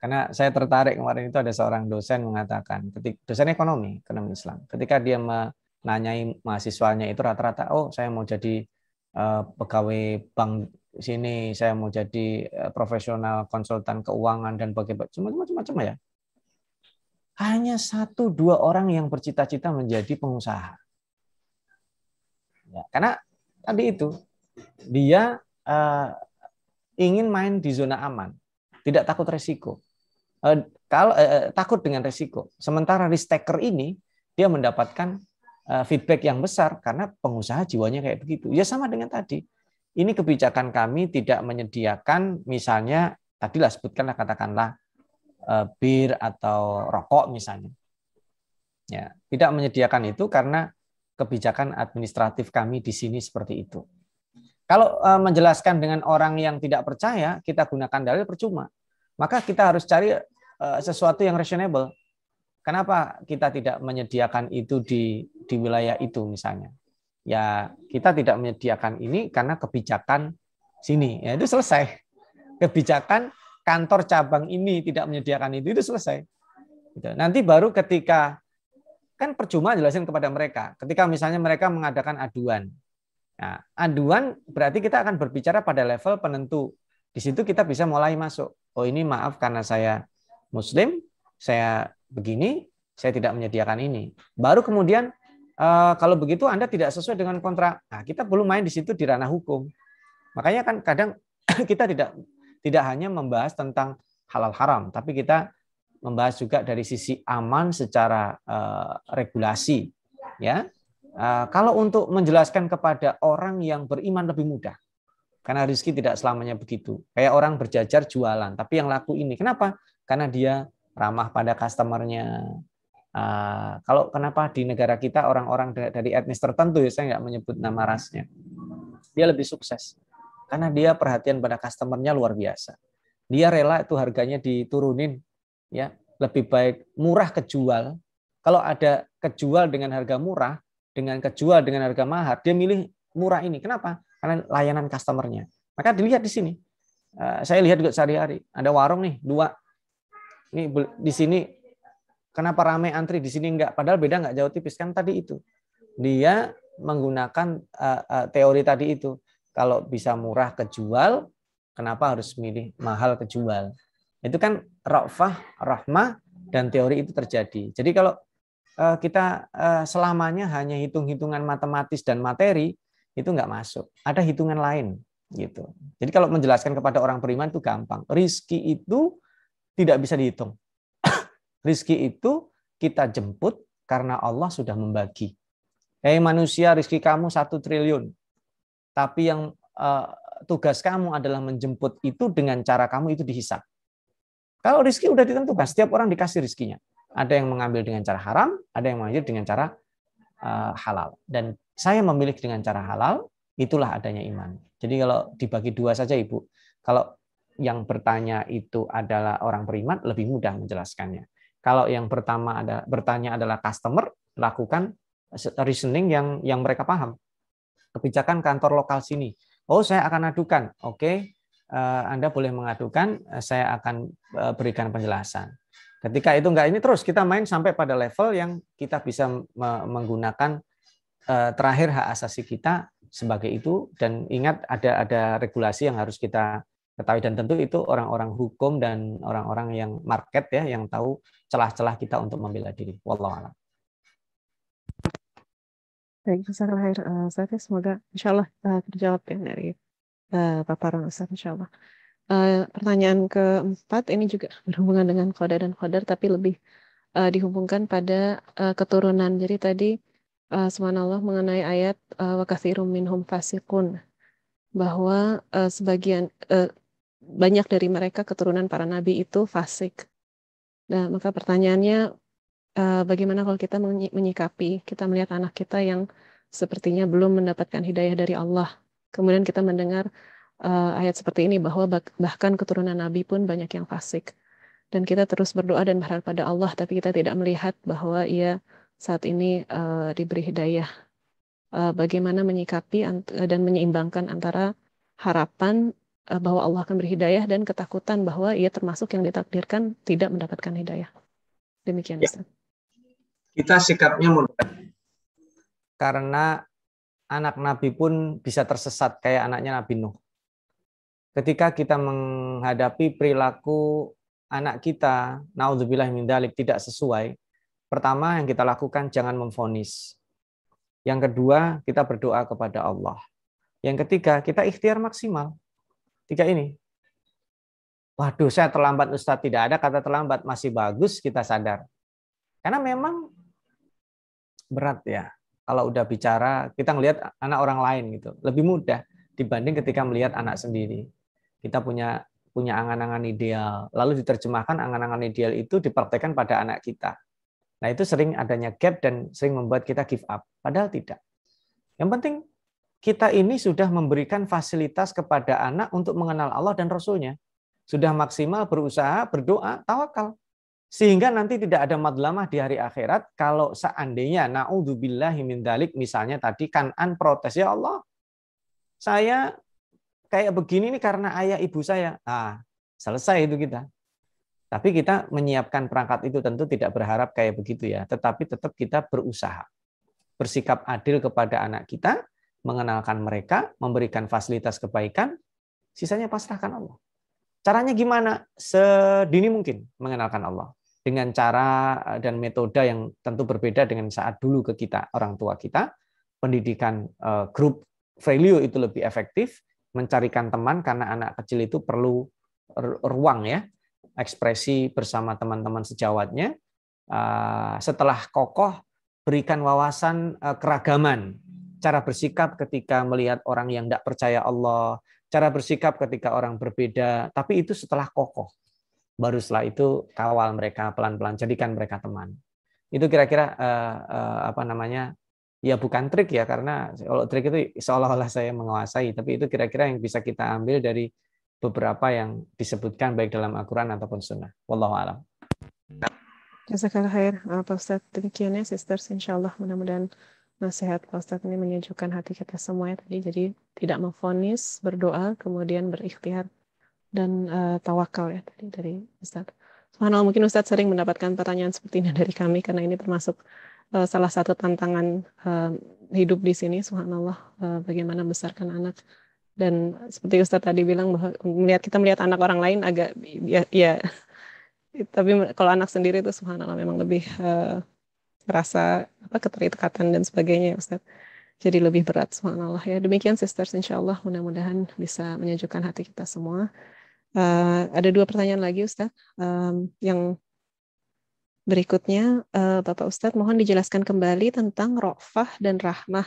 karena saya tertarik kemarin itu ada seorang dosen mengatakan, dosen ekonomi Islam, ketika dia menanyai mahasiswanya itu rata-rata, oh saya mau jadi pegawai bank sini, saya mau jadi profesional konsultan keuangan dan macam-macam ya. Hanya 1-2 orang yang bercita-cita menjadi pengusaha. Ya, karena tadi itu dia ingin main di zona aman, tidak takut resiko. Takut dengan resiko. Sementara risk taker ini dia mendapatkan feedback yang besar karena pengusaha jiwanya kayak begitu. Ya sama dengan tadi. Ini kebijakan kami tidak menyediakan misalnya tadilah sebutkanlah katakanlah bir atau rokok misalnya. Ya, tidak menyediakan itu karena kebijakan administratif kami di sini seperti itu. Kalau menjelaskan dengan orang yang tidak percaya, kita gunakan dalil percuma. Maka kita harus cari sesuatu yang reasonable. Kenapa kita tidak menyediakan itu di wilayah itu misalnya? Ya, kita tidak menyediakan ini karena kebijakan sini. Ya, itu selesai. Kebijakan kantor cabang ini tidak menyediakan itu selesai. Gitu. Nanti baru ketika, kan percuma jelasin kepada mereka. Ketika misalnya mereka mengadakan aduan. Nah, aduan berarti kita akan berbicara pada level penentu. Di situ kita bisa mulai masuk. Oh, ini maaf karena saya Muslim, saya begini, saya tidak menyediakan ini. Baru kemudian kalau begitu Anda tidak sesuai dengan kontrak. Nah, kita belum main di situ di ranah hukum. Makanya kan kadang kita tidak hanya membahas tentang halal haram, tapi kita membahas juga dari sisi aman secara regulasi. Ya, kalau untuk menjelaskan kepada orang yang beriman lebih mudah, karena rezeki tidak selamanya begitu. Kayak orang berjajar jualan, tapi yang laku ini. Kenapa? Karena dia ramah pada customernya. Kalau kenapa di negara kita orang-orang dari etnis tertentu, ya saya nggak menyebut nama rasnya, dia lebih sukses karena dia perhatian pada customernya luar biasa. Dia rela itu harganya diturunin, ya lebih baik murah kejual. Kalau ada kejual dengan harga murah, dengan kejual dengan harga mahal, dia milih murah ini. Kenapa? Karena layanan customernya. Maka dilihat di sini. Saya lihat juga sehari-hari. Ada warung nih, 2. Ini di sini kenapa ramai antri, di sini enggak? Padahal beda enggak jauh tipis kan tadi itu. Dia menggunakan teori tadi itu. Kalau bisa murah kejual, kenapa harus milih mahal kejual? Itu kan ra'fah, rahmah, dan teori itu terjadi. Jadi kalau kita selamanya hanya hitung-hitungan matematis dan materi, itu enggak masuk. Ada hitungan lain gitu. Jadi kalau menjelaskan kepada orang beriman itu gampang. Rizki itu tidak bisa dihitung. Rizki itu kita jemput karena Allah sudah membagi. Hei manusia, rizki kamu 1 triliun. Tapi yang tugas kamu adalah menjemput itu dengan cara kamu itu dihisab. Kalau rizki udah ditentukan, setiap orang dikasih rizkinya. Ada yang mengambil dengan cara haram, ada yang mengambil dengan cara halal. Dan saya memilih dengan cara halal, itulah adanya iman. Jadi kalau dibagi 2 saja Ibu. Kalau yang bertanya itu adalah orang beriman, lebih mudah menjelaskannya. Kalau yang pertama bertanya adalah customer, lakukan reasoning yang mereka paham. Kebijakan kantor lokal sini. Oh, saya akan adukan. Oke, Anda boleh mengadukan, saya akan berikan penjelasan. Ketika itu enggak ini, terus kita main sampai pada level yang kita bisa menggunakan terakhir hak asasi kita sebagai itu. Dan ingat ada regulasi yang harus kita ketahui, dan tentu itu orang-orang hukum dan orang-orang yang market ya yang tahu celah-celah kita untuk membela diri. Wallahu a'lam. Baik, jazakallahu khair Ustaz. Semoga insyaallah terjawab ya dari paparan Ustaz insyaallah. Pertanyaan keempat ini juga berhubungan dengan qada dan qadar, tapi lebih dihubungkan pada keturunan. Jadi tadi subhanallah mengenai ayat wa katsirum minhum fasiqun, bahwa sebagian banyak dari mereka keturunan para nabi itu fasik. Nah, maka pertanyaannya bagaimana kalau kita menyikapi, kita melihat anak kita yang sepertinya belum mendapatkan hidayah dari Allah. Kemudian kita mendengar ayat seperti ini bahwa bahkan keturunan nabi pun banyak yang fasik. Dan kita terus berdoa dan berharap pada Allah, tapi kita tidak melihat bahwa ia saat ini diberi hidayah. Bagaimana menyikapi dan menyeimbangkan antara harapan bahwa Allah akan berhidayah dan ketakutan bahwa ia termasuk yang ditakdirkan tidak mendapatkan hidayah. Demikian Ustaz. Kita sikapnya mudah. Karena anak Nabi pun bisa tersesat kayak anaknya Nabi Nuh. Ketika kita menghadapi perilaku anak kita, naudzubillah min dzalik, tidak sesuai, pertama yang kita lakukan jangan memvonis. Yang kedua, kita berdoa kepada Allah. Yang ketiga, kita ikhtiar maksimal. 3 ini. Waduh, saya terlambat Ustaz. Tidak ada kata terlambat, masih bagus kita sadar. Karena memang berat ya. Kalau udah bicara, kita ngelihat anak orang lain gitu. Lebih mudah dibanding ketika melihat anak sendiri. Kita punya angan-angan ideal. Lalu diterjemahkan angan-angan ideal itu dipraktekkan pada anak kita. Nah, itu sering adanya gap dan sering membuat kita give up. Padahal tidak. Yang penting kita ini sudah memberikan fasilitas kepada anak untuk mengenal Allah dan Rasul-Nya. Sudah maksimal berusaha, berdoa, tawakal. Sehingga nanti tidak ada madlamah di hari akhirat kalau seandainya naudzubillahi min dzalik, misalnya tadi Kan'an protes, ya Allah, saya kayak begini nih karena ayah ibu saya. Nah, selesai itu kita. Tapi kita menyiapkan perangkat itu tentu tidak berharap kayak begitu ya, tetapi tetap kita berusaha. Bersikap adil kepada anak kita, mengenalkan mereka, memberikan fasilitas kebaikan, sisanya pasrahkan Allah. Caranya gimana? Sedini mungkin mengenalkan Allah. Dengan cara dan metode yang tentu berbeda dengan saat dulu ke kita, orang tua kita. Pendidikan grup value itu lebih efektif, mencarikan teman karena anak kecil itu perlu ruang ya, ekspresi bersama teman-teman sejawatnya. Setelah kokoh, berikan wawasan keragaman, cara bersikap ketika melihat orang yang tidak percaya Allah, cara bersikap ketika orang berbeda, tapi itu setelah kokoh. Baru setelah itu kawal mereka pelan-pelan, jadikan mereka teman. Itu kira-kira ya bukan trik ya, karena kalau trik itu seolah-olah saya menguasai, tapi itu kira-kira yang bisa kita ambil dari beberapa yang disebutkan baik dalam Al-Quran ataupun Sunnah. Wallahu a'lam. Jazakallah khair, Pak Ustadz. Demikiannya, sisters, insya Allah mudah-mudahan nasihat Pak Ustadz ini menyejukkan hati kita semua ya tadi. Jadi tidak memvonis, berdoa, kemudian berikhtiar dan tawakal ya tadi dari Ustadz. Subhanallah, mungkin Ustadz sering mendapatkan pertanyaan seperti ini dari kami karena ini termasuk salah satu tantangan hidup di sini. Subhanallah, bagaimana membesarkan anak. Dan seperti Ustadz tadi bilang bahwa kita melihat anak orang lain agak ya tapi kalau anak sendiri itu subhanallah memang lebih merasa keterikatan dan sebagainya ya Ustadz. Jadi lebih berat subhanallah ya. Demikian sisters, insyaallah mudah-mudahan bisa menyejukkan hati kita semua. Ada 2 pertanyaan lagi Ustadz. Yang berikutnya, Bapak Ustadz mohon dijelaskan kembali tentang Ra'fah dan Rahmah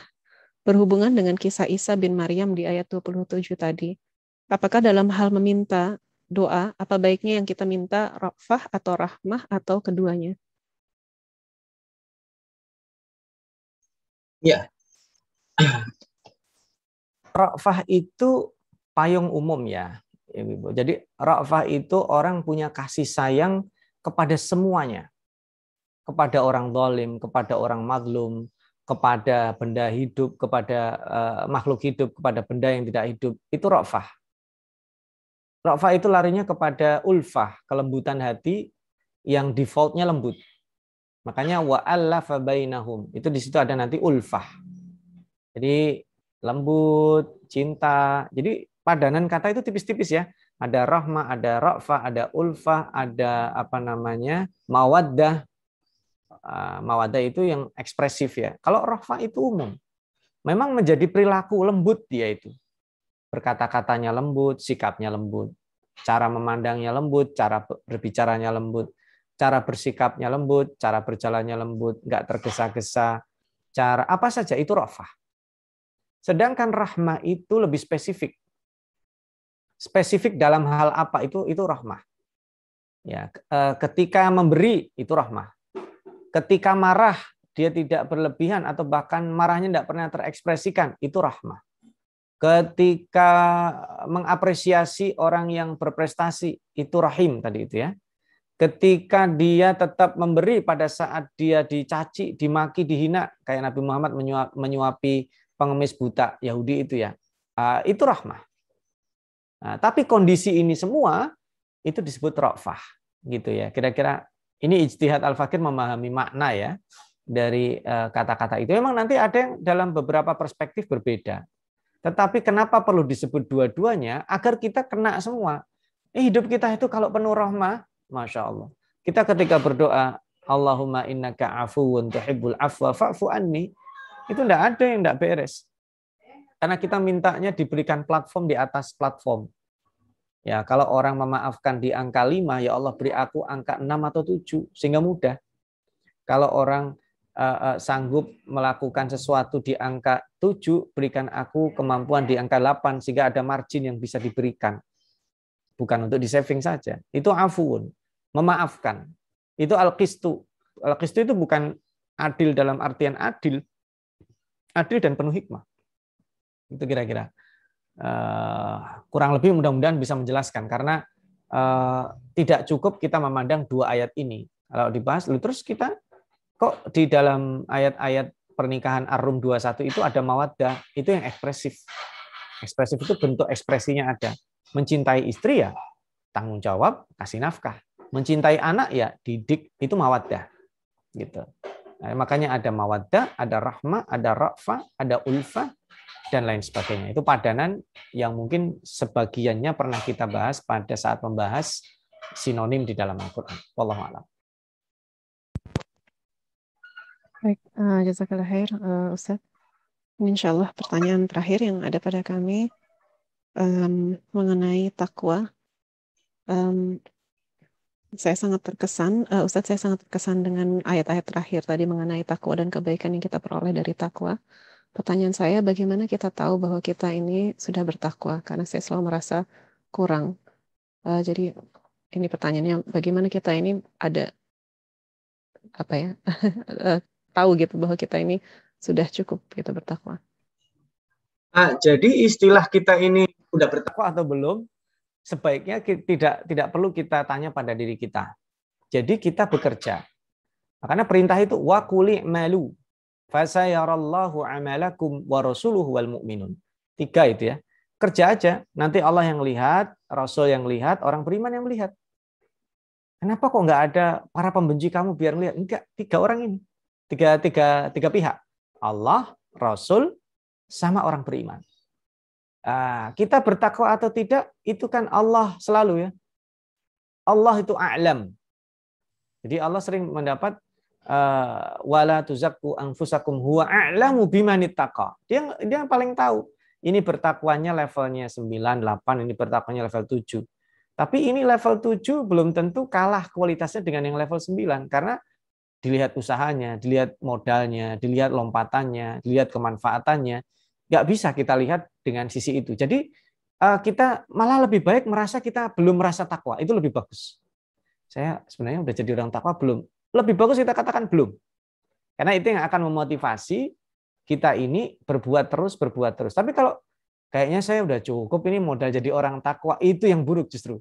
berhubungan dengan kisah Isa bin Maryam di ayat 27 tadi. Apakah dalam hal meminta doa, apa baiknya yang kita minta Ra'fah atau Rahmah atau keduanya? Ya. Ra'fah itu payung umum ya. Jadi Ra'fah itu orang punya kasih sayang kepada semuanya. Kepada orang zalim, kepada orang mazlum, kepada benda hidup, kepada makhluk hidup, kepada benda yang tidak hidup. Itu Ra'fah. Ra'fah itu larinya kepada ulfah, kelembutan hati yang defaultnya lembut. Makanya wa'allafa bainahum. Itu di situ ada nanti ulfah. Jadi lembut, cinta. Jadi padanan kata itu tipis-tipis ya. Ada rahmah, ada ra'fah, ada ulfah, ada mawaddah. Mawaddah itu yang ekspresif ya. Kalau ra'fah itu umum. Memang menjadi perilaku lembut dia itu. Berkata-katanya lembut, sikapnya lembut. Cara memandangnya lembut, cara berbicaranya lembut. Cara bersikapnya lembut, cara berjalannya lembut, nggak tergesa-gesa. Cara apa saja itu ra'fah. Sedangkan rahmah itu lebih spesifik. Spesifik dalam hal apa itu rahmah. Ya, ketika memberi itu rahmah. Ketika marah dia tidak berlebihan atau bahkan marahnya tidak pernah terekspresikan, itu rahmah. Ketika mengapresiasi orang yang berprestasi, itu rahim tadi itu ya. Ketika dia tetap memberi pada saat dia dicaci, dimaki, dihina, kayak Nabi Muhammad menyuapi pengemis buta Yahudi itu ya, itu rahmah. Nah, tapi kondisi ini semua itu disebut ra'fah, gitu ya. Kira-kira ini ijtihad Al-Fakir memahami makna ya dari kata-kata itu. Memang nanti ada yang dalam beberapa perspektif berbeda. Tetapi kenapa perlu disebut dua-duanya? Agar kita kena semua. Hidup kita itu kalau penuh rahmah, Masya Allah. Kita ketika berdoa, Allahumma innaka afuwun tuhibbul afwa fa'fu anni, itu tidak ada yang tidak beres. Karena kita mintanya diberikan platform di atas platform. Ya, kalau orang memaafkan di angka 5, ya Allah beri aku angka 6 atau 7, sehingga mudah. Kalau orang sanggup melakukan sesuatu di angka 7, berikan aku kemampuan di angka 8, sehingga ada margin yang bisa diberikan. Bukan untuk di-saving saja. Itu afuun, memaafkan. Itu al-qistu. Al-qistu itu bukan adil dalam artian adil dan penuh hikmah. Itu kira-kira kurang lebih mudah-mudahan bisa menjelaskan, karena tidak cukup kita memandang dua ayat ini. Kalau dibahas, terus kita kok di dalam ayat-ayat pernikahan Ar-Rum 21 itu ada mawaddah, itu yang ekspresif. Ekspresif itu bentuk ekspresinya ada. Mencintai istri ya tanggung jawab, kasih nafkah. Mencintai anak ya didik, itu mawaddah. Gitu. Nah, makanya ada mawaddah, ada rahmah, ada ra'fah, ada ulfah, dan lain sebagainya. Itu padanan yang mungkin sebagiannya pernah kita bahas pada saat membahas sinonim di dalam Al-Quran. Wallahu a'lam. Baik, jazakallah khair, Ustaz. Insyaallah pertanyaan terakhir yang ada pada kami mengenai takwa. Saya sangat terkesan, Ustadz, saya sangat terkesan dengan ayat-ayat terakhir tadi mengenai takwa dan kebaikan yang kita peroleh dari takwa. Pertanyaan saya, bagaimana kita tahu bahwa kita ini sudah bertakwa? Karena saya selalu merasa kurang. Jadi ini pertanyaannya, bagaimana kita ini ada apa ya? Tahu gitu bahwa kita ini sudah cukup gitu bertakwa. Jadi istilah kita ini sudah bertakwa atau belum? Sebaiknya tidak perlu kita tanya pada diri kita. Jadi kita bekerja. Makanya perintah itu wa quli malu fasayarallahu amalakum wa rasuluhu wal mu'minun. 3 itu ya. Kerja aja, nanti Allah yang lihat, Rasul yang lihat, orang beriman yang melihat. Kenapa kok nggak ada para pembenci kamu biar lihat? Enggak, 3 orang ini. Tiga pihak. Allah, Rasul, sama orang beriman. Kita bertakwa atau tidak, itu kan Allah selalu ya. Allah itu a'lam. Jadi Allah sering mendapat wala tuzakku anfusakum huwa a'lamu bimanittaqa. Dia yang paling tahu. Ini bertakwanya levelnya 9, 8, ini bertakwanya level 7. Tapi ini level 7 belum tentu kalah kualitasnya dengan yang level 9 karena dilihat usahanya, dilihat modalnya, dilihat lompatannya, dilihat kemanfaatannya. Nggak bisa kita lihat dengan sisi itu. Jadi kita malah lebih baik merasa kita belum merasa takwa. Itu lebih bagus. Saya sebenarnya udah jadi orang takwa belum. Lebih bagus kita katakan belum. Karena itu yang akan memotivasi kita ini berbuat terus. Tapi kalau kayaknya saya udah cukup ini modal jadi orang takwa, itu yang buruk justru.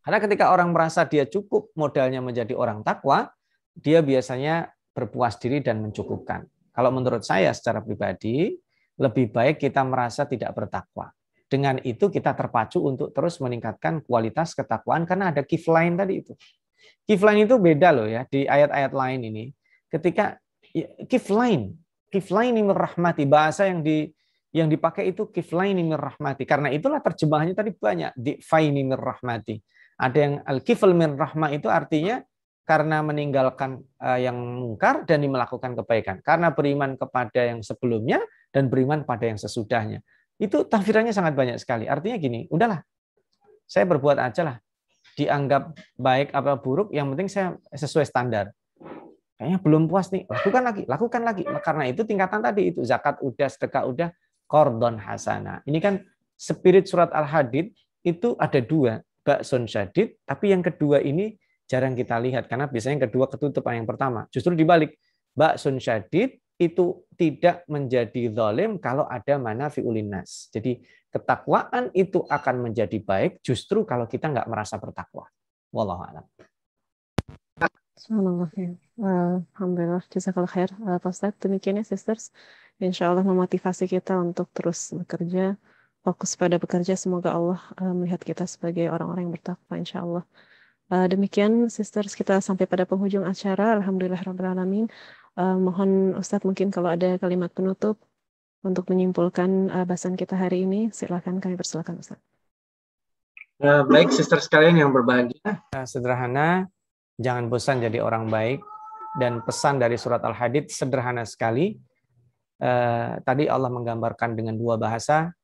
Karena ketika orang merasa dia cukup modalnya menjadi orang takwa, dia biasanya berpuas diri dan mencukupkan. Kalau menurut saya secara pribadi, lebih baik kita merasa tidak bertakwa. Dengan itu kita terpacu untuk terus meningkatkan kualitas ketakwaan karena ada kiflain tadi itu. Kiflain itu beda loh ya di ayat-ayat lain ini. Ketika kiflain mir rahmati, bahasa yang dipakai itu kiflain mir rahmati. Karena itulah terjemahannya tadi banyak di faini mir rahmati. Ada yang al-kifl mir rahmah itu artinya karena meninggalkan yang mungkar dan melakukan kebaikan. Karena beriman kepada yang sebelumnya dan beriman pada yang sesudahnya. Itu tafsirannya sangat banyak sekali. Artinya gini, udahlah, saya berbuat aja lah. Dianggap baik apa buruk, yang penting saya sesuai standar. Kayaknya belum puas nih, lakukan lagi. Karena itu tingkatan tadi, itu zakat udah, sedekah udah, qardon hasana. Ini kan spirit surat Al-Hadid, itu ada 2, ba'sun syadid, tapi yang kedua ini jarang kita lihat karena biasanya yang kedua ketutup yang pertama. Justru dibalik. Ba'sun syadid itu tidak menjadi zalim kalau ada manafi'ul linnas. Jadi ketakwaan itu akan menjadi baik justru kalau kita nggak merasa bertakwa. Wallahu a'lam. Alhamdulillah, jazakallah khair, Pak Ustadz. Demikian ya, sisters. Insya Allah memotivasi kita untuk terus bekerja, fokus pada bekerja. Semoga Allah melihat kita sebagai orang-orang yang bertakwa, insya Allah. Demikian sisters, kita sampai pada penghujung acara. Alhamdulillahirrahmanirrahim. Mohon Ustadz mungkin kalau ada kalimat penutup untuk menyimpulkan bahasan kita hari ini, silakan, kami persilakan Ustadz. Baik sisters sekalian yang berbahagia. Sederhana, jangan bosan jadi orang baik. Dan pesan dari surat Al-Hadid sederhana sekali. Tadi Allah menggambarkan dengan 2 bahasa.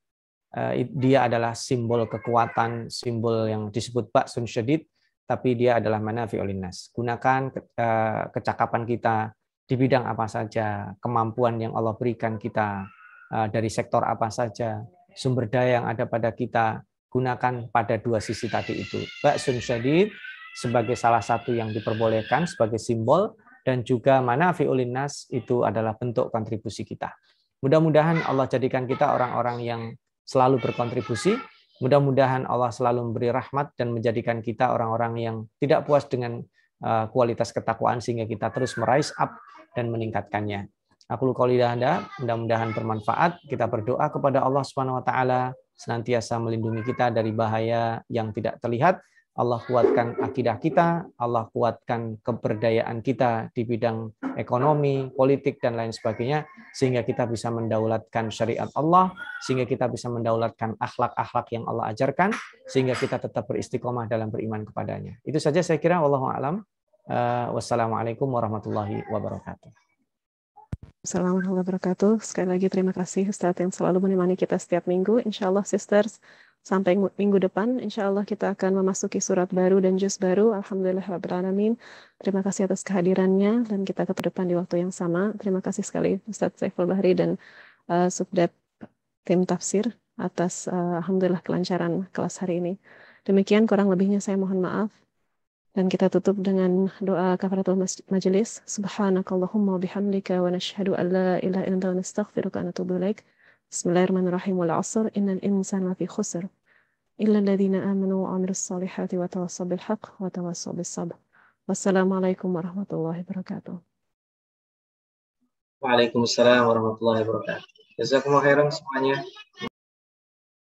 Dia adalah simbol kekuatan, simbol yang disebut ba'sun syadid, tapi dia adalah manafi'ul linnas. Gunakan kecakapan kita di bidang apa saja, kemampuan yang Allah berikan kita dari sektor apa saja, sumber daya yang ada pada kita, gunakan pada 2 sisi tadi itu. Ba'sun syadid sebagai salah satu yang diperbolehkan sebagai simbol, dan juga manafi'ul linnas itu adalah bentuk kontribusi kita. Mudah-mudahan Allah jadikan kita orang-orang yang selalu berkontribusi Mudah-mudahan Allah selalu memberi rahmat dan menjadikan kita orang-orang yang tidak puas dengan kualitas ketakwaan sehingga kita terus merise up dan meningkatkannya. Aku qouli hadza, mudah-mudahan bermanfaat. Kita berdoa kepada Allah Subhanahu wa taala senantiasa melindungi kita dari bahaya yang tidak terlihat. Allah kuatkan akidah kita, Allah kuatkan keberdayaan kita di bidang ekonomi, politik, dan lain sebagainya, sehingga kita bisa mendaulatkan syariat Allah, sehingga kita bisa mendaulatkan akhlak-akhlak yang Allah ajarkan, sehingga kita tetap beristiqomah dalam beriman kepadanya. Itu saja saya kira, wallahu a'lam. Wassalamualaikum warahmatullahi wabarakatuh. Assalamualaikum warahmatullahi wabarakatuh. Sekali lagi terima kasih Ustadz yang selalu menemani kita setiap minggu. Insya Allah sisters, sampai minggu depan, insya Allah kita akan memasuki surat baru dan juz baru. Alhamdulillahirrahmanirrahim. Terima kasih atas kehadirannya dan kita ke depan di waktu yang sama. Terima kasih sekali Ustadz Saiful Bahri dan Subdep tim tafsir atas alhamdulillah kelancaran kelas hari ini. Demikian kurang lebihnya saya mohon maaf. Dan kita tutup dengan doa kafaratul majelis. Subhanakallahumma bihamdika wa nashhadu an la ilaha illa anta wa nastaghfiruka wa natubu ilaik. Bismillahirrahmanirrahim. Wal 'asr innal insana lafi khusr illa alladhina amanu wa 'amilus solihati wa tawassaw bil haqq wa tawassaw bis sabr. Wassalamualaikum warahmatullahi wabarakatuh. Waalaikumsalam warahmatullahi wabarakatuh. Jazakumullah khairan semuanya.